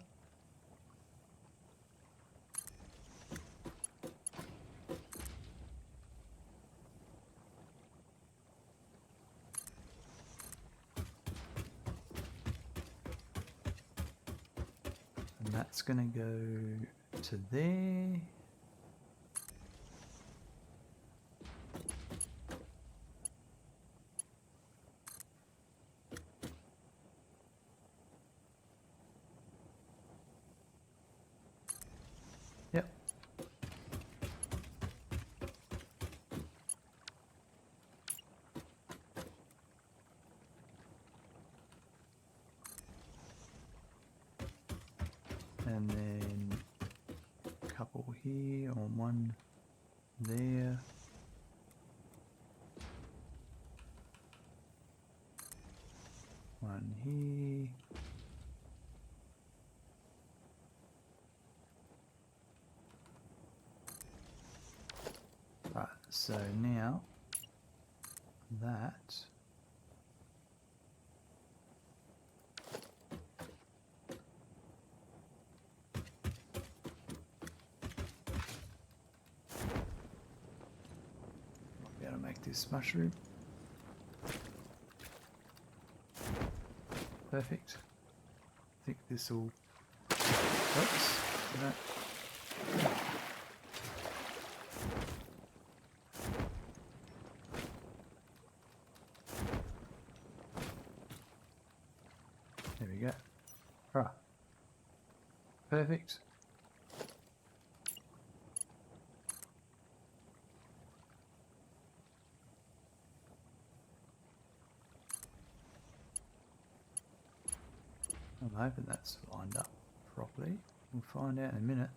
And that's going to go to there. Yep. And then a couple here, or one there. One here. Right, so now that I'll be able to make this mushroom. Perfect. I think this will. Oops. No. There we go. Right. Perfect. I'm hoping that's lined up properly. We'll find out in a minute.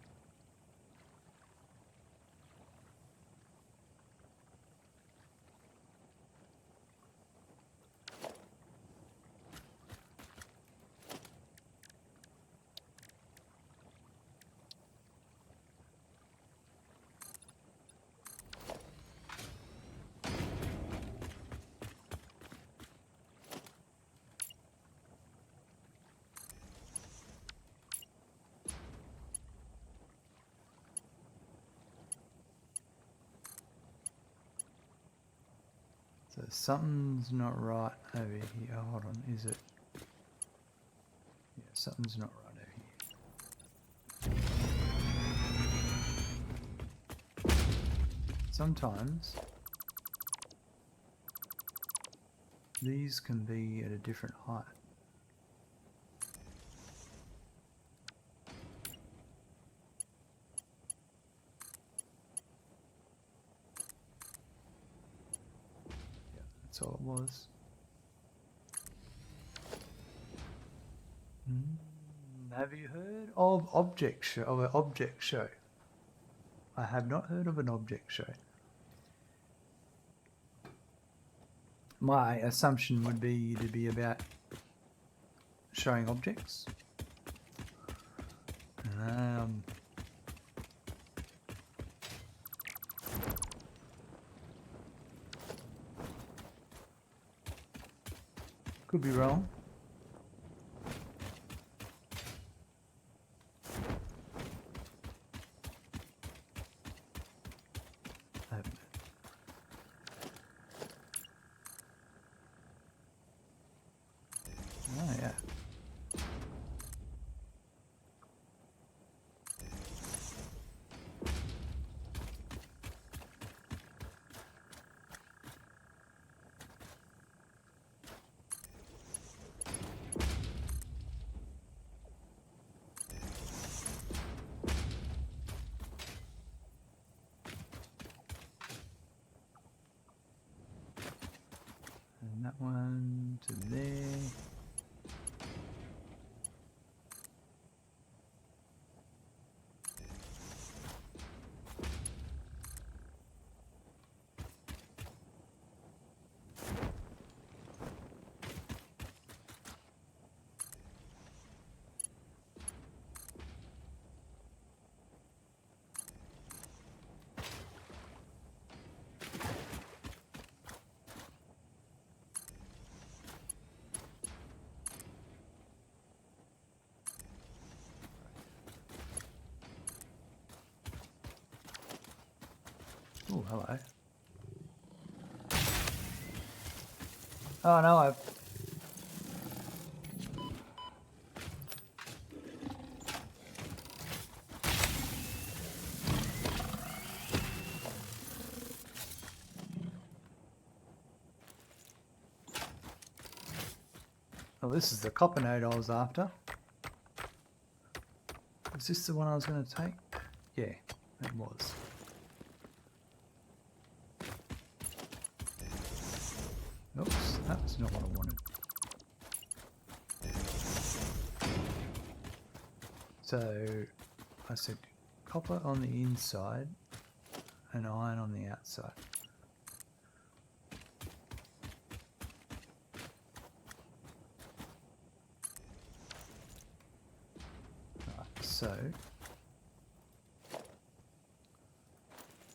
So something's not right over here. Oh, hold on, is it? Yeah, something's not right over here. Sometimes these can be at a different height. That's all it was. Have you heard of an object show? I have not heard of an object show. My assumption would be to be about showing objects. Could be wrong. Oh yeah. And that one to there. Oh, hello. Oh no, I've... Oh, this is the copper node I was after. Is this the one I was going to take? Yeah, it was. Oops, that was not what I wanted. So I said copper on the inside and iron on the outside. Right, so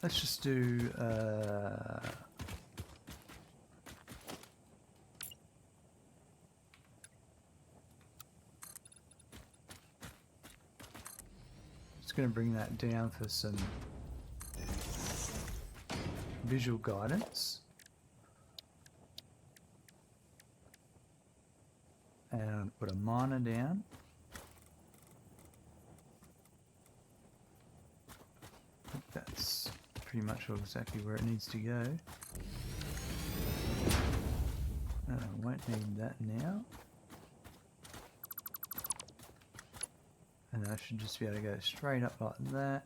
let's just do just going to bring that down for some visual guidance. And put a miner down. I think that's pretty much exactly where it needs to go. I won't need that now. And I should just be able to go straight up like that.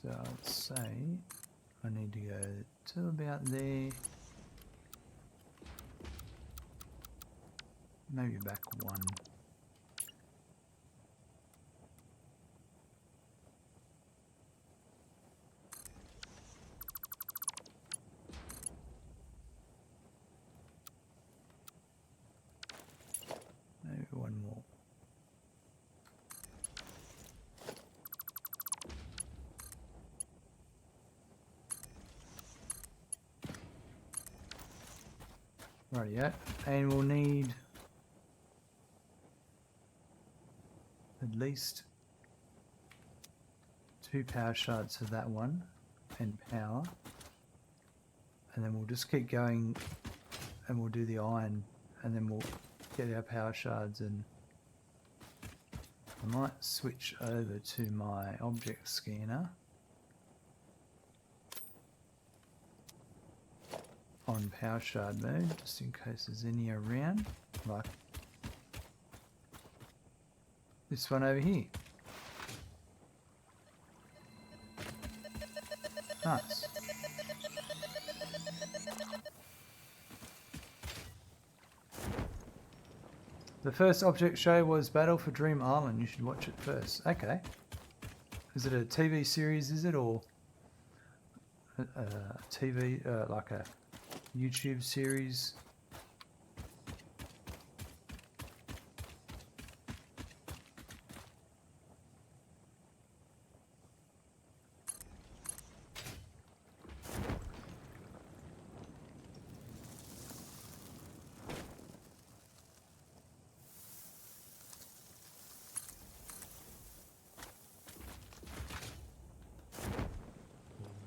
So I'd say I need to go to about there. Maybe back one. Maybe one more. Rightio, and we'll need at least 2 power shards for that one and power, and then we'll just keep going and we'll do the iron and then we'll get our power shards. And I might switch over to my object scanner on power shard mode just in case there's any around, like this one over here. Nice. The first object show was Battle for Dream Island. You should watch it first. Okay. Is it a TV series, is it, or a TV, like a YouTube series?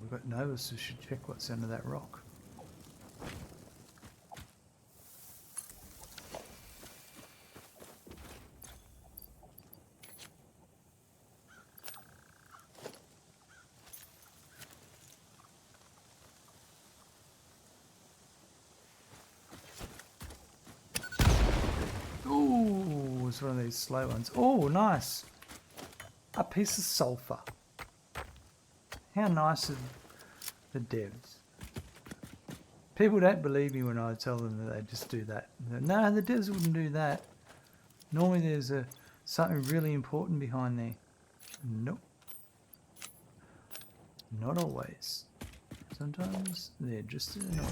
We've got Nova, so we should check what's under that rock. Ooh, it's one of these slow ones. Oh, nice. A piece of sulfur. How nice of the devs. People don't believe me when I tell them that they just do that. No, the devs wouldn't do that. Normally there's something really important behind there. Nope. Not always. Sometimes they're just annoying.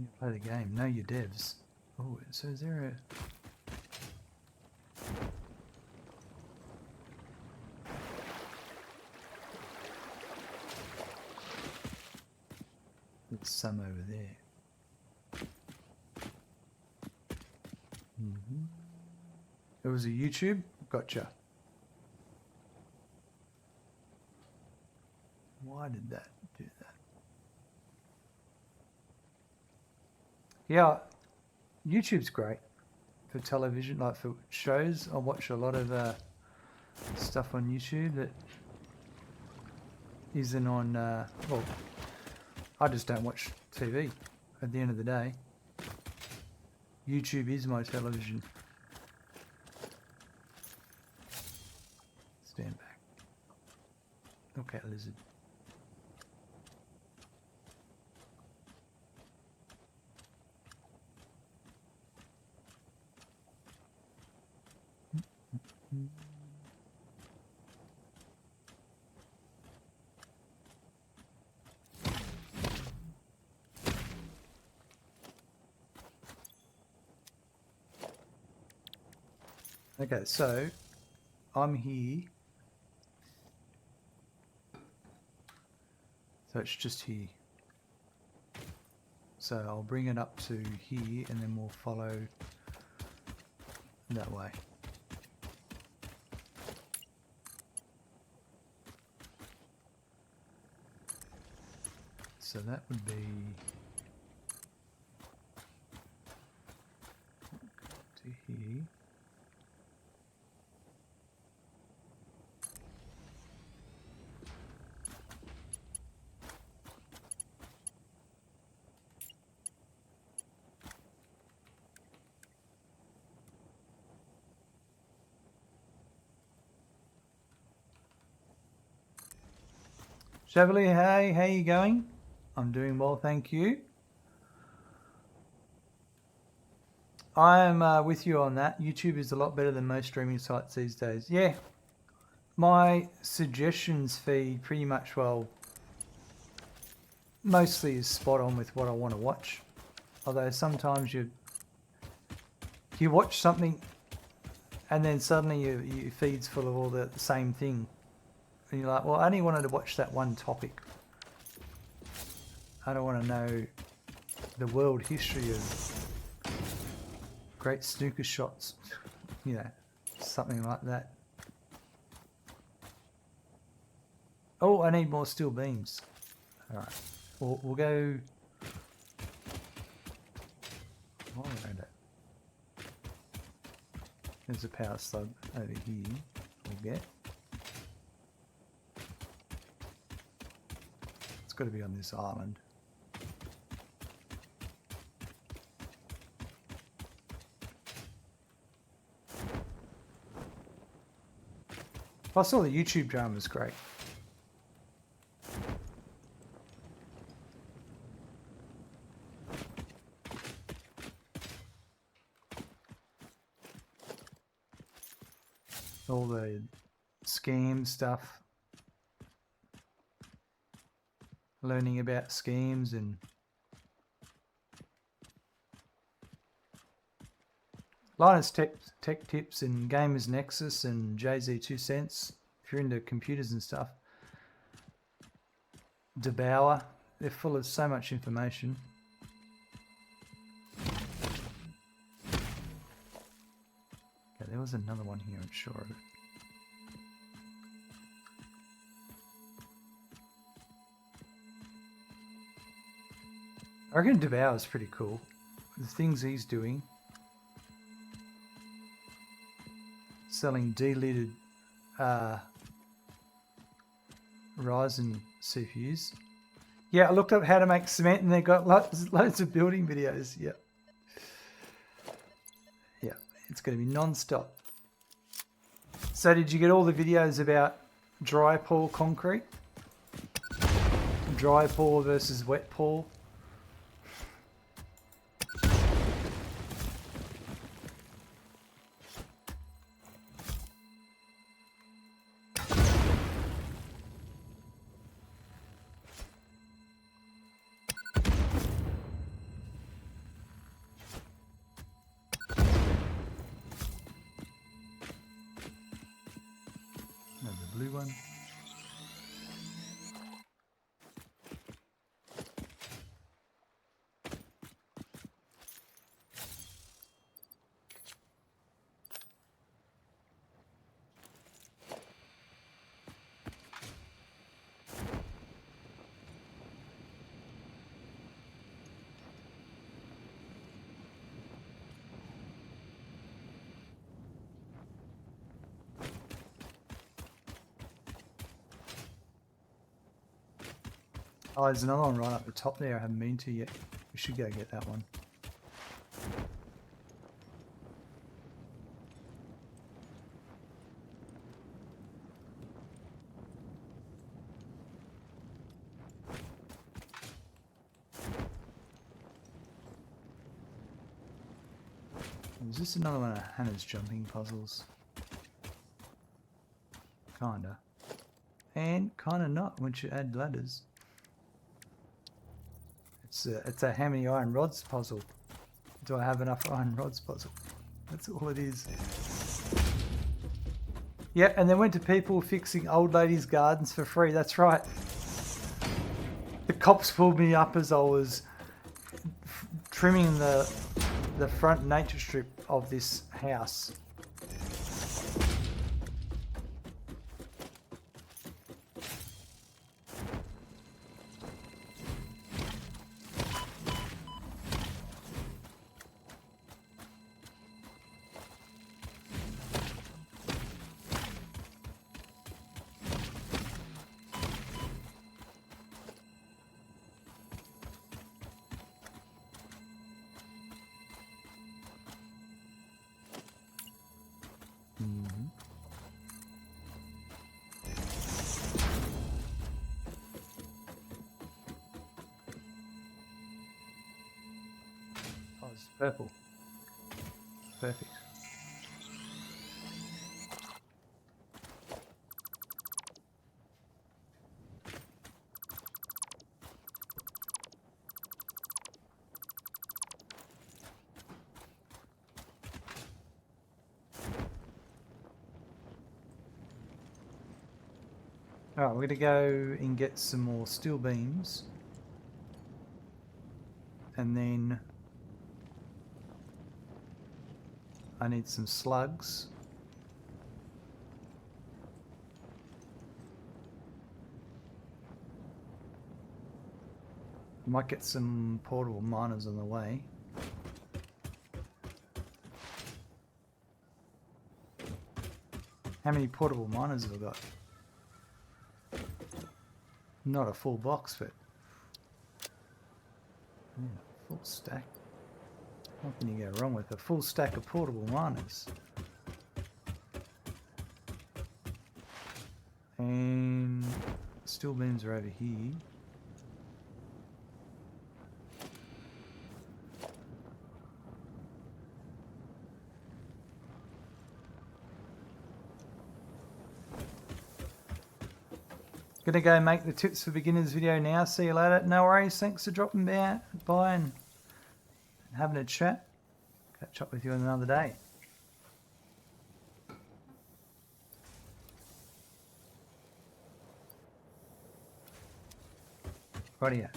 You play the game. Know your devs. Oh, so is there a... There's some over there. It was a YouTube? Gotcha. Why did that do that? Yeah, YouTube's great for television, like for shows. I watch a lot of stuff on YouTube that isn't on, well, I just don't watch TV at the end of the day. YouTube is my television. Stand back. Okay, lizard. Okay, so I'm here. So it's just here. So I'll bring it up to here and then we'll follow that way. So that would be to here. Chevalier, hey, how you going? I'm doing well, thank you. I am with you on that. YouTube is a lot better than most streaming sites these days. Yeah, my suggestions feed pretty much, well, mostly is spot on with what I want to watch. Although sometimes you watch something and then suddenly your feed's full of all the same thing. And you're like, well, I only wanted to watch that one topic. I don't want to know the world history of great snooker shots, you know, something like that. Oh, I need more steel beams. All right, we'll go. Oh, there's a power slug over here. We'll get. It's got to be on this island. I saw the YouTube drama was great. All the scam stuff. Learning about scams and Linus Tech Tips and Gamers Nexus and JZ 2 Cents, if you're into computers and stuff. Devour, they're full of so much information. Okay, there was another one here, I'm sure of it. I reckon Devour's pretty cool. The things he's doing. Selling delidded Ryzen CPUs. Yeah, I looked up how to make cement and they got loads of building videos. Yep. Yeah, it's going to be non-stop. So did you get all the videos about dry pour concrete? Dry pour versus wet pour? Blue one. Oh, there's another one right up the top there I haven't been to yet. We should go get that one. Is this another one of Hannah's jumping puzzles? Kinda. And kinda not once you add ladders. It's a how many iron rods puzzle. Do I have enough iron rods puzzle? That's all it is. Yeah, and then went to people fixing old ladies' gardens for free. That's right. The cops pulled me up as I was trimming the front nature strip of this house. Oh, it's purple. Perfect. Alright, we're going to go and get some more steel beams. And then I need some slugs. Might get some portable miners on the way. How many portable miners have I got? Not a full box, but yeah, full stack. What can you go wrong with a full stack of portable miners? And steel beams are over here. Gonna go make the tips for beginners video now. See you later. No worries. Thanks for dropping by and having a chat. Catch up with you another day. Rightio.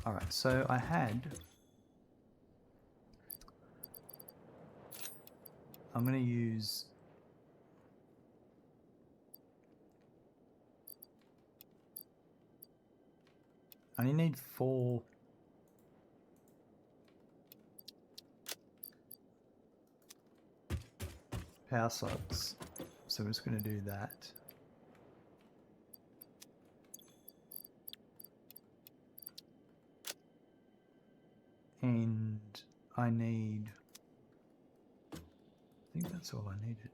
Alright, so I had... I'm going to use... I only need 4... power slugs, so I'm just going to do that. And I need, I think that's all I needed.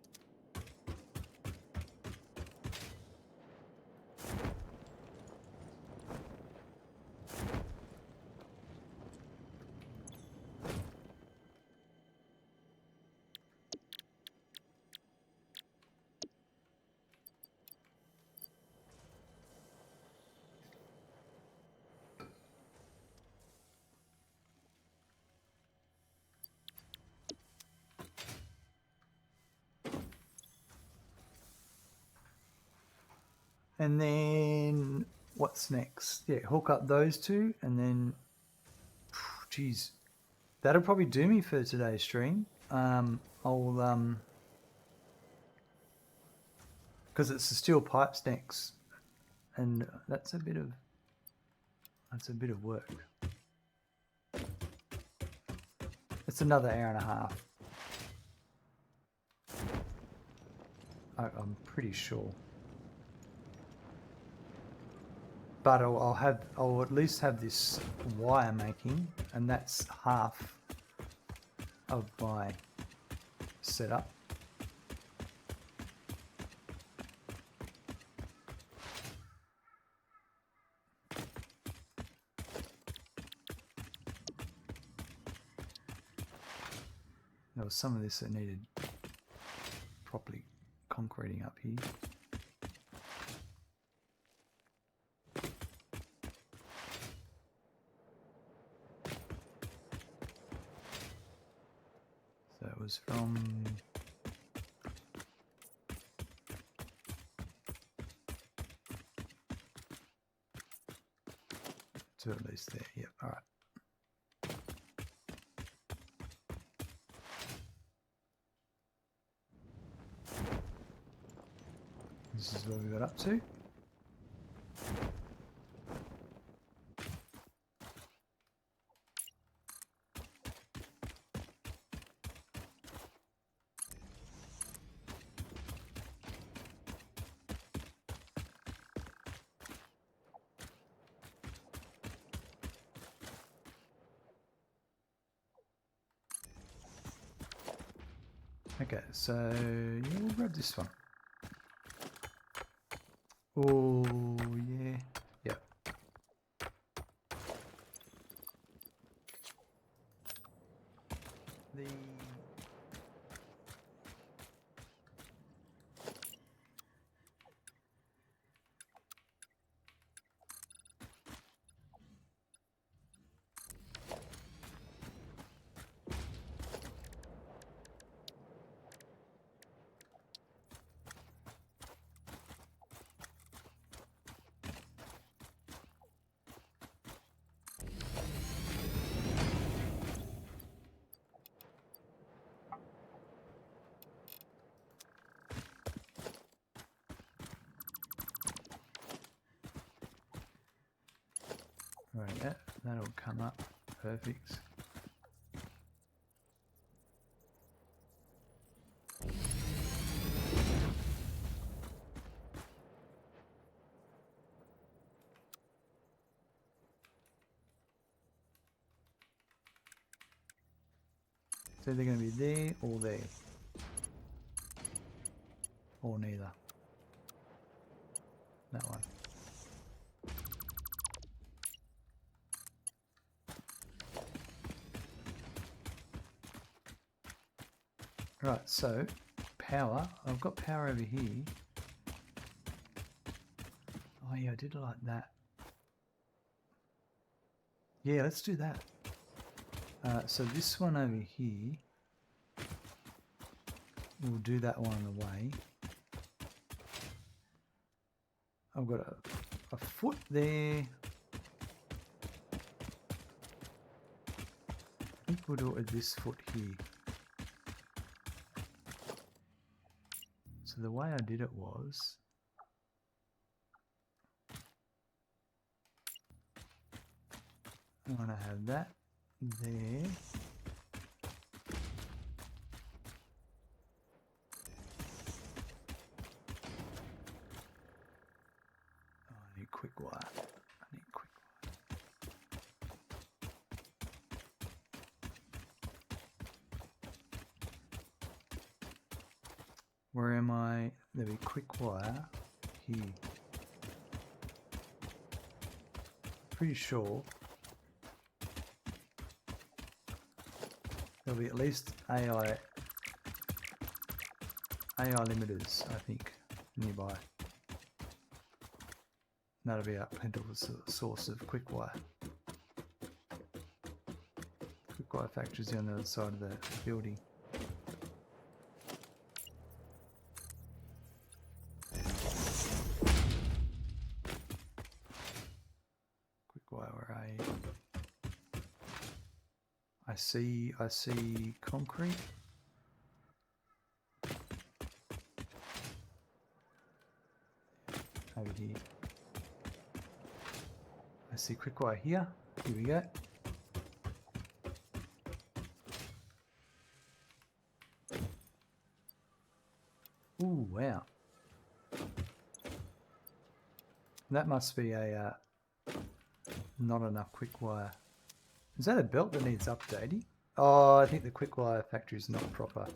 And then what's next? Yeah, hook up those two and then, geez, that'll probably do me for today's stream. I'll, because it's the steel pipes next, and that's a bit of work. It's another hour and a half. I'm pretty sure. But I'll at least have this wire making, and that's half of my setup. There was some of this that needed properly concreting up here. So it was from to at least there. Yep, alright. This is where we got up to. Okay, so yeah, we'll grab this one. Oh, yeah. Yep. The right, that'll come up. Perfect. So they're going to be there or there. Or neither. That one. Right, so power. I've got power over here. Oh yeah, I did it like that. Yeah, let's do that. So this one over here, we'll do that one on the way. I've got a foot there. I think we'll do it with this foot here. So the way I did it was, I want to have that there. Oh, I need quick wire. I need quick wire. Where am I? There'll be quick wire here. Pretty sure there'll be at least AI limiters, I think, nearby. That'll be a plentiful source of quick wire. Quick wire factories on the other side of the building. Quick wire, where are you? I see concrete. Over here. I see quick wire here. Here we go. Ooh, wow. That must be a not enough quick wire. Is that a belt that needs updating? Oh, I think the quick wire factory is not proper.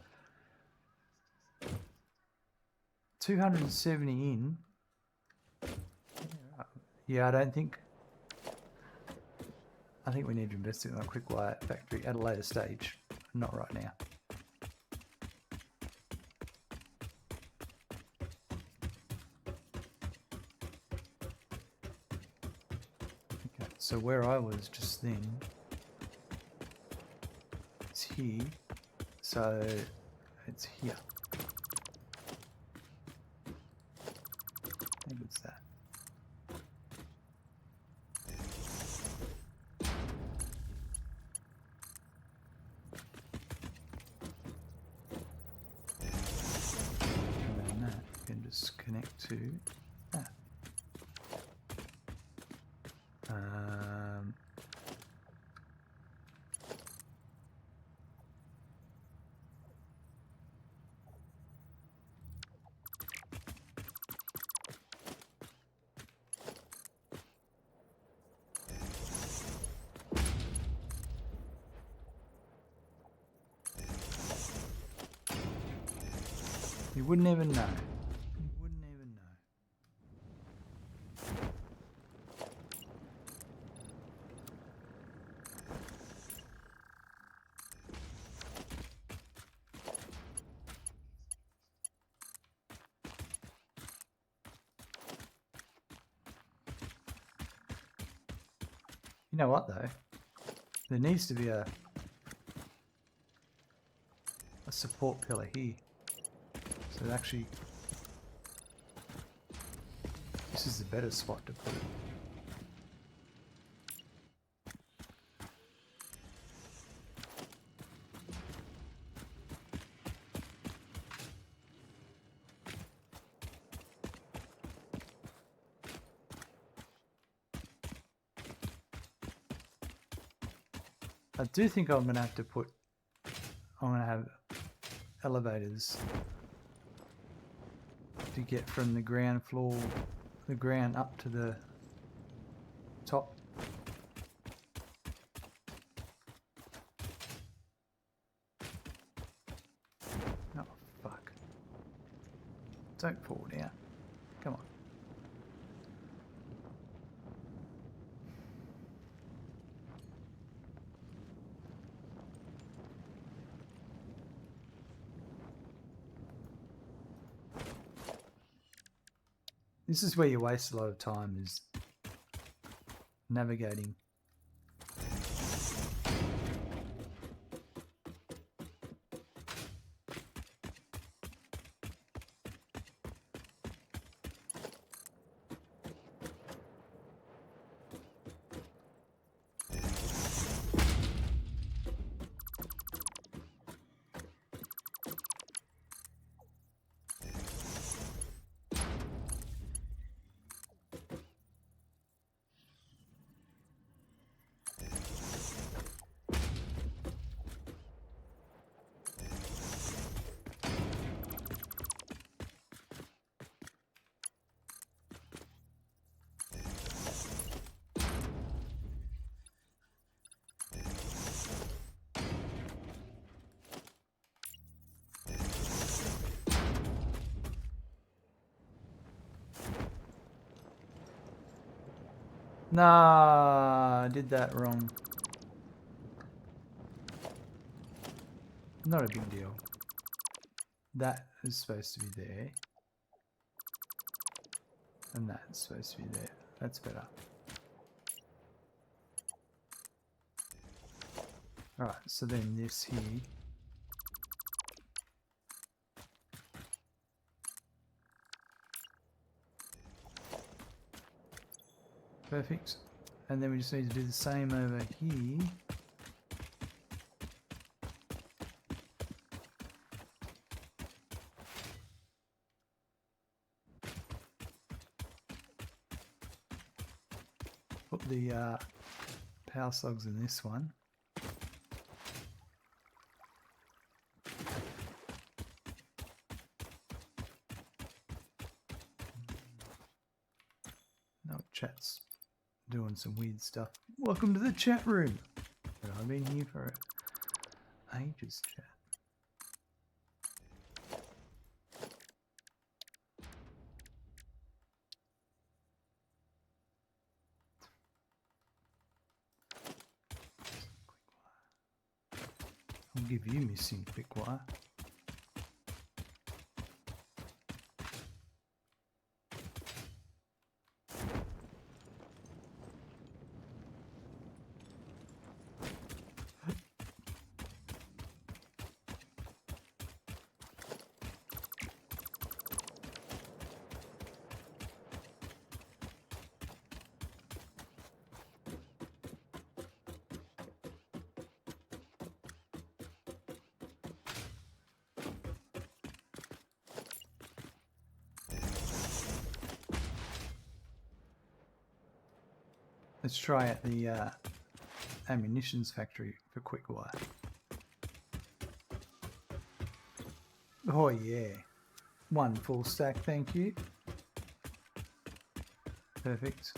270 in. Yeah, I think we need to invest in a quick wire factory at a later stage, not right now. So where I was just then, it's here. So it's here. Maybe it's that. And then that can just connect to that. You wouldn't even know. You wouldn't even know. You know what though? There needs to be a support pillar here. So it actually, this is the better spot to put it. I do think I'm going to have to put, I'm going to have elevators to get from the ground floor, the ground up to the top. Oh, fuck. Don't fall down. Come on. This is where you waste a lot of time, is navigating. Nah, I did that wrong. Not a big deal. That is supposed to be there. And that's supposed to be there. That's better. Alright, so then this here. Perfect. And then we just need to do the same over here. Put the power slugs in this one. No, chat's doing some weird stuff. Welcome to the chat room. I've been here for ages, chat. I'll give you missing quick wire. Let's try at the ammunitions factory for quick wire. Oh yeah. One full stack, thank you. Perfect.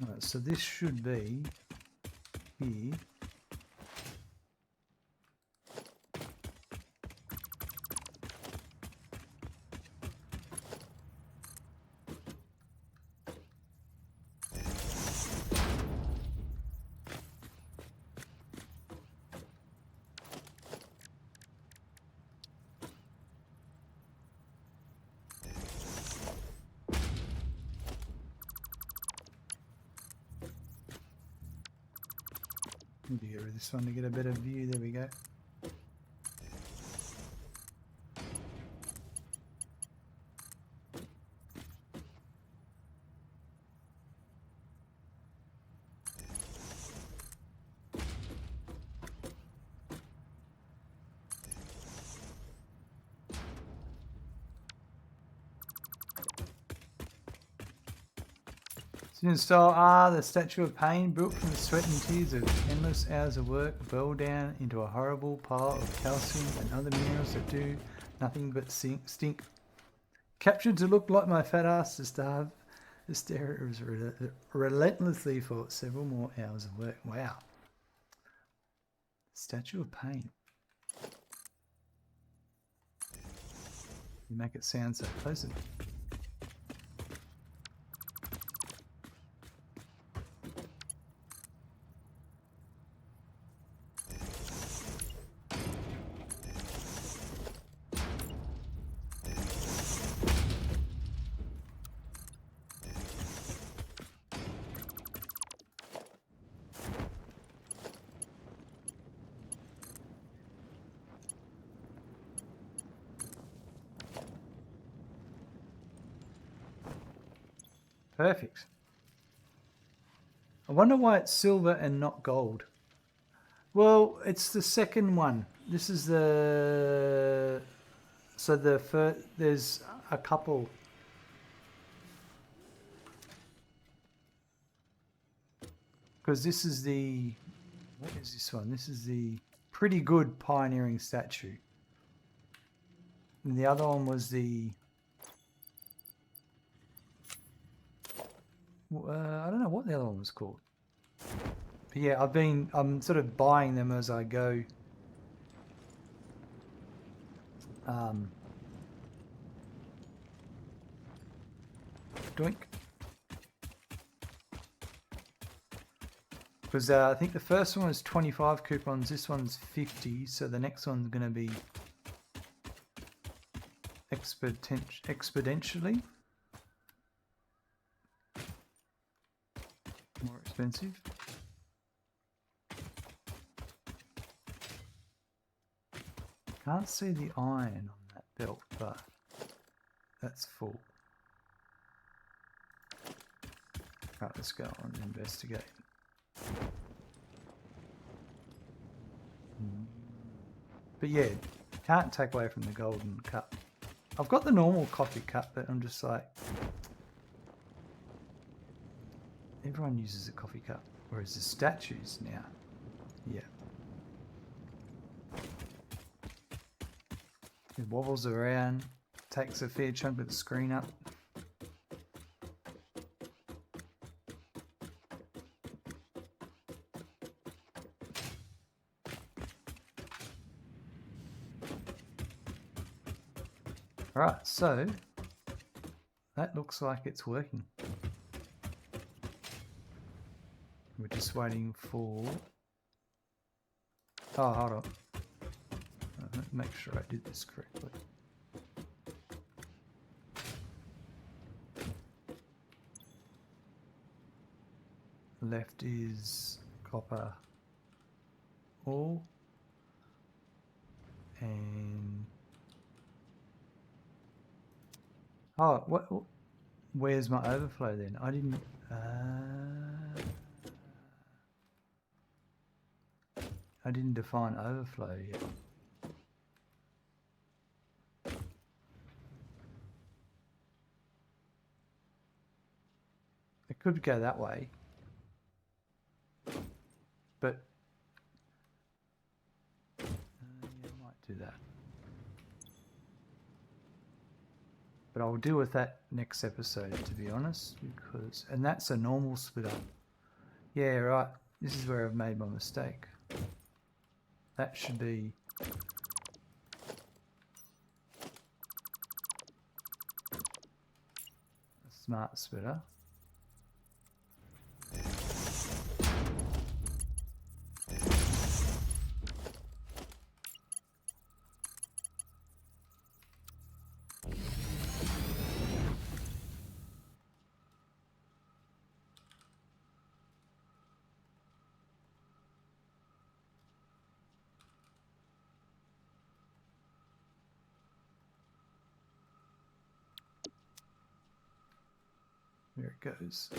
Alright, so this should be here. Maybe get rid of this one to get a better view. There we go. To install the statue of pain built from the sweat and tears of endless hours of work, boiled down into a horrible pile of calcium and other minerals that do nothing but stink. Captured to look like my fat ass to stare relentlessly for several more hours of work. Wow. Statue of pain. You make it sound so pleasant. Perfect. I wonder why it's silver and not gold. Well, it's the second one. This is the... So the first... There's a couple. Because this is the... What is this one? This is the pretty good pioneering statue. And the other one was the... I don't know what the other one was called. But yeah, I'm sort of buying them as I go. Doink. Because I think the first one was 25 coupons, this one's 50, so the next one's going to be exponentially more expensive. Can't see the iron on that belt, but that's full. Right, let's go on and investigate. But yeah, can't take away from the golden cup. I've got the normal coffee cup, but I'm just like, everyone uses a coffee cup, whereas the statues now, yeah. It wobbles around, takes a fair chunk of the screen up. Right, so that looks like it's working. We're just waiting for... Oh, hold on. Make sure I did this correctly. Left is copper ore, and oh, what? Where's my overflow then? I didn't. I didn't define overflow yet. It could go that way, but yeah, I might do that. But I'll deal with that next episode, to be honest, because and that's a normal splitter. Yeah, right. This is where I've made my mistake. That should be a smart splitter. There it goes.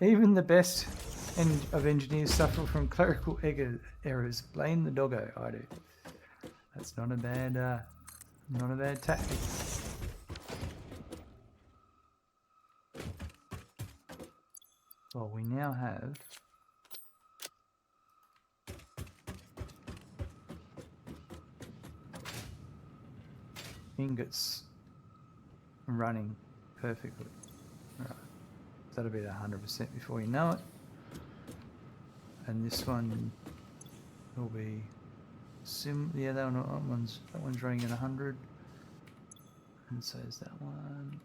Even the best of engineers suffer from clerical errors. Blame the doggo. I do. That's not a bad tactic. Well, we now have ingots running perfectly. Right. That'll be at 100% before you know it. And this one will be yeah, that one's running at 100. And so is that one.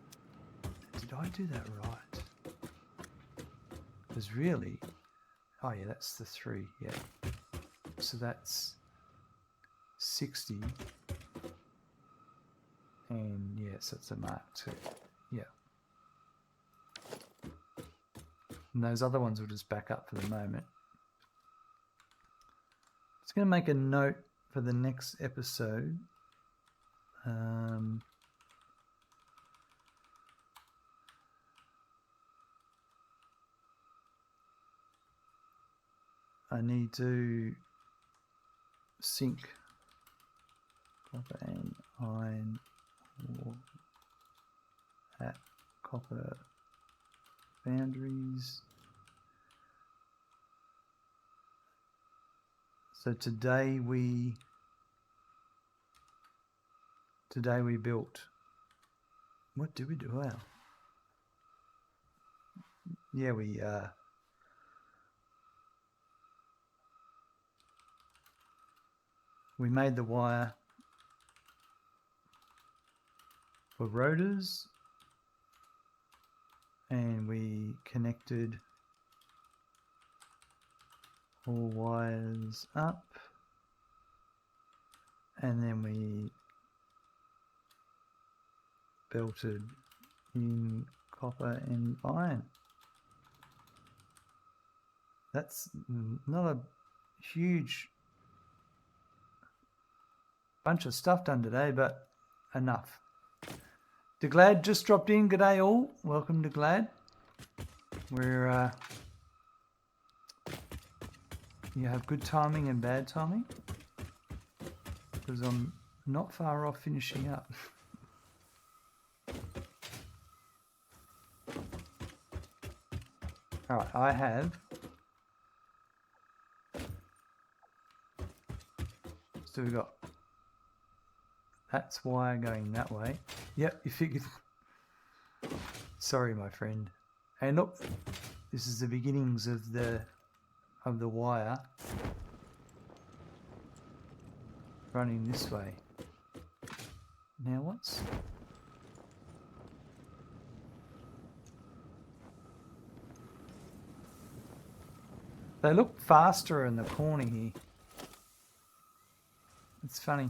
Did I do that right? Because really, oh yeah, that's the 3, yeah. So that's 60. And yes, it's a Mark II, yeah. And those other ones will just back up for the moment. Just going to make a note for the next episode. I need to sink copper and iron ore at copper boundaries. So today we built. What did we do? Wow. Yeah, we made the wire for rotors, and we connected all wires up, and then we belted in copper and iron. That's not a huge bunch of stuff done today, but enough. DeGlad just dropped in. G'day all. Welcome to Glad. We're you have good timing and bad timing, because I'm not far off finishing up. All right, I have so we've got that's wire going that way. Yep, you figured. Sorry, my friend. And look, this is the beginnings of the wire running this way. Now what's... They look faster in the corner here. It's funny.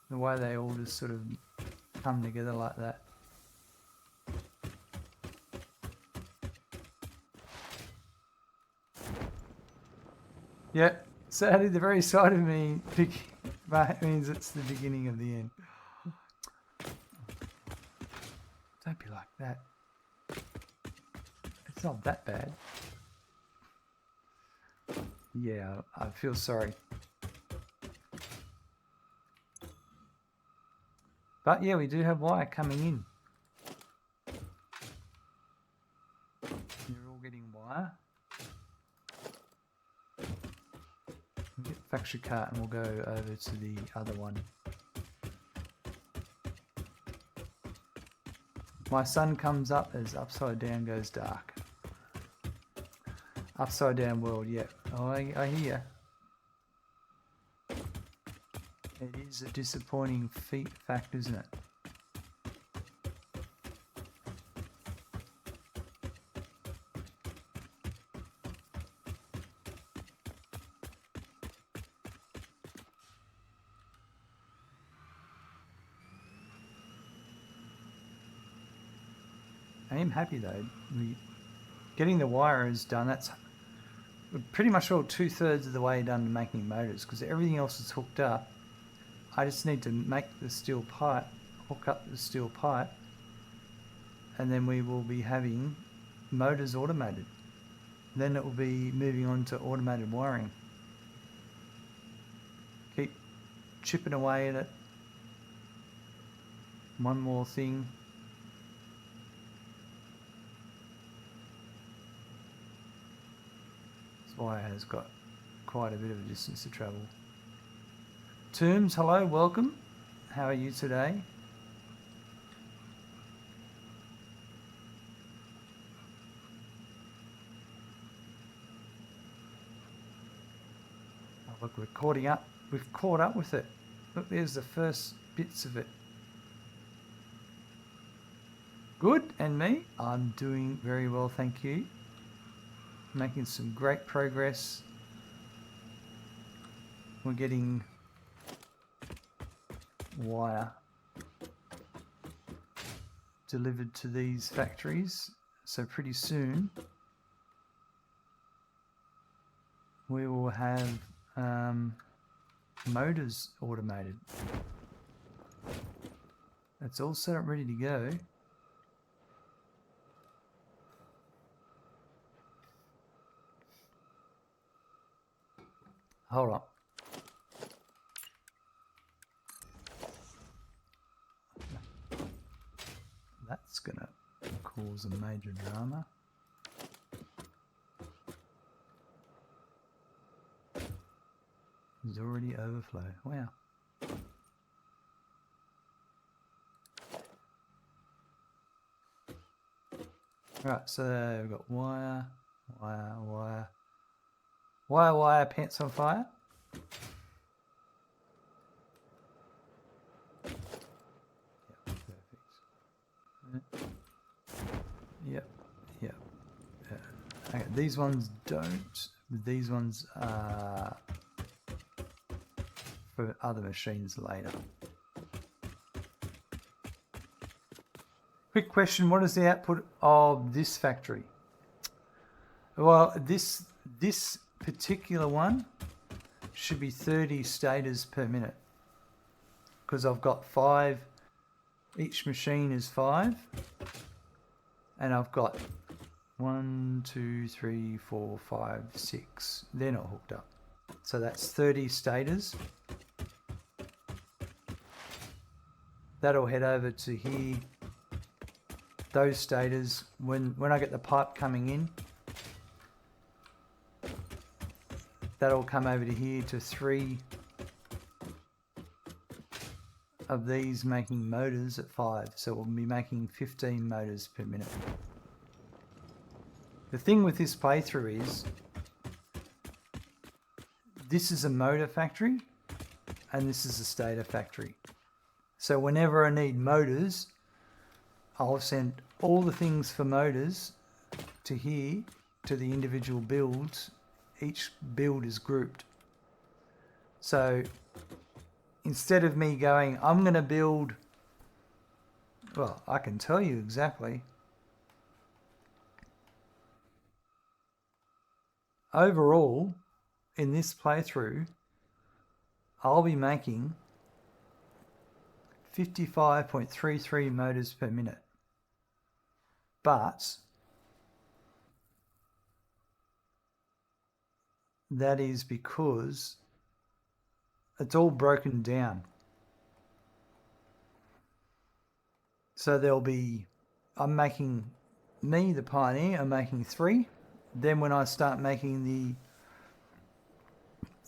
The way they all just sort of come together like that. Yeah, sadly the very sight of me means it's the beginning of the end. Don't be like that. It's not that bad. Yeah, I feel sorry. But yeah, we do have wire coming in. You're all getting wire. We'll get the factory cart and we'll go over to the other one. My sun comes up as upside down goes dark. Upside down world, yeah. Oh, I hear. It is a disappointing fact, isn't it? I am happy though. Getting the wire is done. That's pretty much all 2/3 of the way done to making motors, because everything else is hooked up. I just need to make the steel pipe, hook up the steel pipe, and then we will be having motors automated. Then it will be moving on to automated wiring. Keep chipping away at it. One more thing. This wire has got quite a bit of a distance to travel. Toombs, hello, welcome. How are you today? Oh, look, we're caught up. We've caught up with it. Look, there's the first bits of it. Good, and me? I'm doing very well, thank you. Making some great progress. We're getting wire delivered to these factories, so pretty soon we will have motors automated. That's all set up ready to go. Hold on. That's gonna cause a major drama. There's already overflow. Wow. Right, so we've got wire, pants on fire. Yep. Okay, these ones don't. These ones are for other machines later. Quick question, what is the output of this factory? Well, this particular one should be 30 stators per minute, because I've got 5, each machine is 5, and I've got 1, 2, 3, 4, 5, 6. They're not hooked up. So that's 30 stators. That'll head over to here. Those stators, when I get the pipe coming in, that'll come over to here to 3 of these making motors at 5. So we'll be making 15 motors per minute. The thing with this playthrough is, this is a motor factory and this is a stator factory. So whenever I need motors, I'll send all the things for motors to here, to the individual builds. Each build is grouped. So instead of me going, I'm going to build, well, I can tell you exactly. Overall, in this playthrough, I'll be making 55.33 motors per minute. But that is because it's all broken down. So there'll be, I'm making, me, the pioneer, I'm making 3. Then when I start making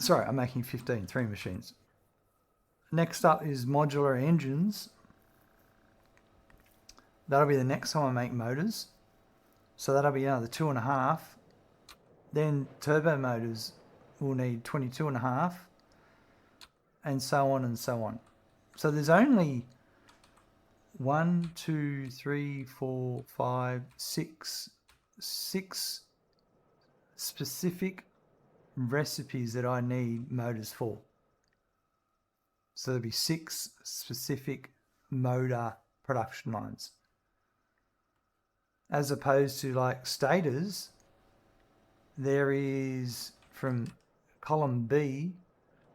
I'm making 15, 3 machines. Next up is modular engines. That'll be the next time I make motors. So that'll be another 2.5. Then turbo motors will need 22.5, and so on and so on. So there's only 1, 2, 3, 4, 5, 6 specific recipes that I need motors for. So there'll be 6 specific motor production lines. As opposed to like stators, there is from column B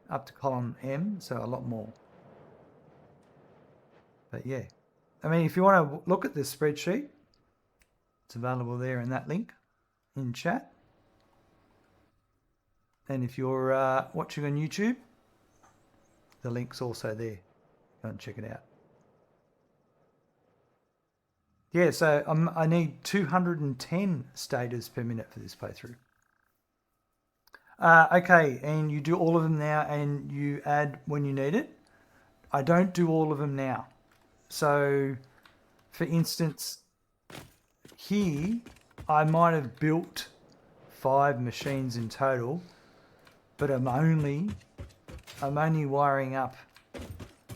up to column M, so a lot more. But yeah, I mean, if you want to look at this spreadsheet, it's available there in that link in chat. And if you're watching on YouTube, the link's also there. Go and check it out. Yeah, so I need 210 stators per minute for this playthrough. Okay, and you do all of them now and you add when you need it. I don't do all of them now. So, for instance, here I might have built 5 machines in total, but I'm only wiring up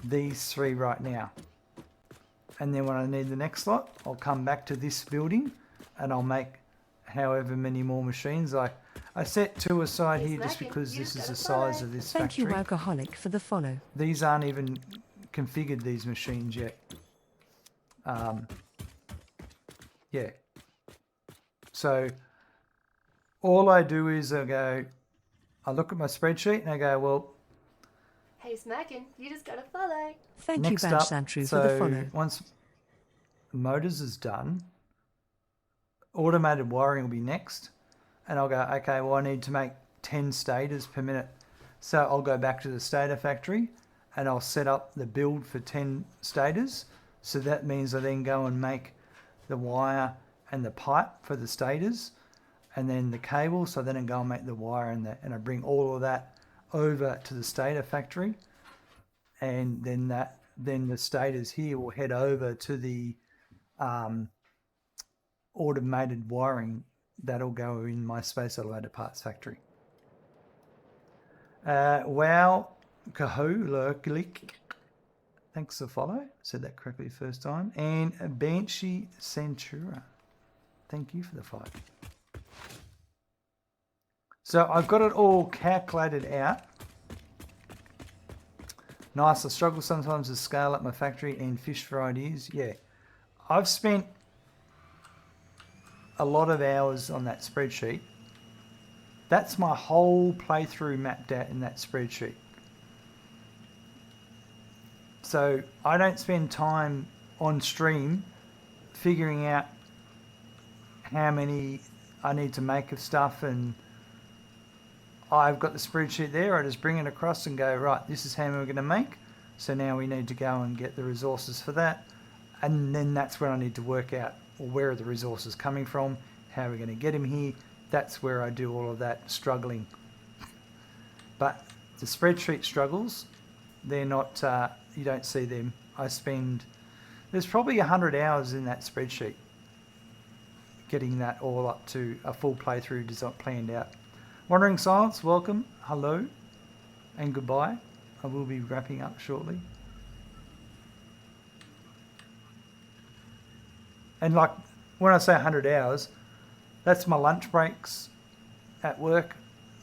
these 3 right now. And then when I need the next lot, I'll come back to this building and I'll make however many more machines. I set 2 aside here just because this is the size of this factory. Thank you, Workaholic, for the follow. These aren't even configured, these machines yet. Yeah. So all I do is I look at my spreadsheet and I go, well, Hey Smackin', you just got a follow. Thank you, next Badge up, Santru, so for the follow. once motors is done, automated wiring will be next. And I'll go, okay, well, I need to make 10 stators per minute. So I'll go back to the stator factory and I'll set up the build for 10 stators. So that means I then go and make the wire and the pipe for the stators and then the cable. So then I go and make the wire and I bring all of that over to the stator factory. And then the stators here will head over to the automated wiring that'll go in my space elevator parts factory. Wow, Kahoo, thanks for the follow. Said that correctly the first time. And Banshee Centura, thank you for the follow. So I've got it all calculated out. Nice. I struggle sometimes to scale up my factory and fish for ideas. Yeah, I've spent a lot of hours on that spreadsheet. That's my whole playthrough mapped out in that spreadsheet. So I don't spend time on stream figuring out how many I need to make of stuff, and I've got the spreadsheet there. I just bring it across and go, right, this is how many we're going to make. So now we need to go and get the resources for that. And then that's when I need to work out, well, where are the resources coming from? How are we going to get them here? That's where I do all of that struggling. But the spreadsheet struggles, they're not, you don't see them. There's probably 100 hours in that spreadsheet getting that all up to a full playthrough design planned out. Wandering Silence, welcome, hello, and goodbye. I will be wrapping up shortly. And like, when I say 100 hours, that's my lunch breaks at work.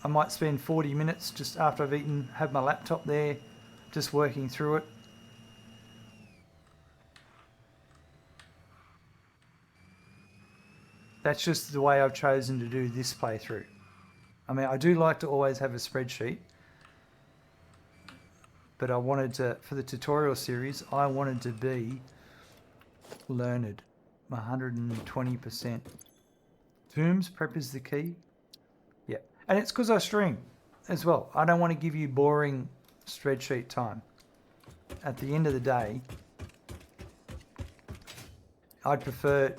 I might spend 40 minutes just after I've eaten, have my laptop there, just working through it. That's just the way I've chosen to do this playthrough. I mean, I do like to always have a spreadsheet, but I wanted to, for the tutorial series, I wanted to be learned 120%. Tombs prep is the key. Yeah, and it's because I stream as well. I don't want to give you boring spreadsheet time. At the end of the day, I'd prefer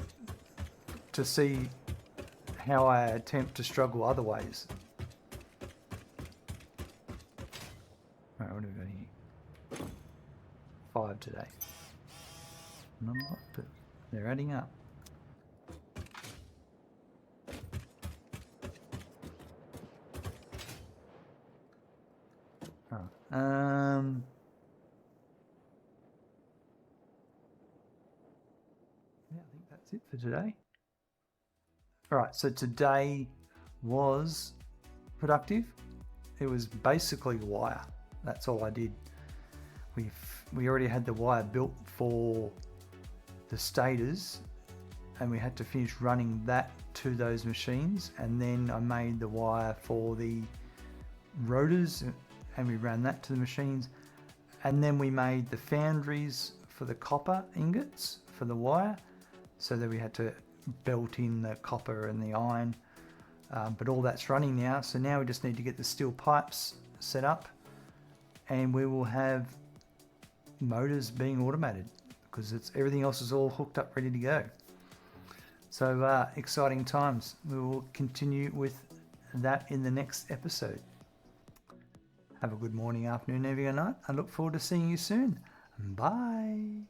to see how I attempt to struggle other ways. Right, what have we got here? 5 today. Not a lot, but they're adding up. Alright. Yeah, I think that's it for today. Alright, so today was productive. It was basically wire. That's all I did. We already had the wire built for the stators, and we had to finish running that to those machines, and then I made the wire for the rotors and we ran that to the machines, and then we made the foundries for the copper ingots for the wire, so that we had to belt in the copper and the iron, but all that's running now. So now we just need to get the steel pipes set up, and we will have motors being automated because everything else is all hooked up, ready to go. So exciting times. We will continue with that in the next episode. Have a good morning, afternoon, evening, or night. I look forward to seeing you soon. Bye.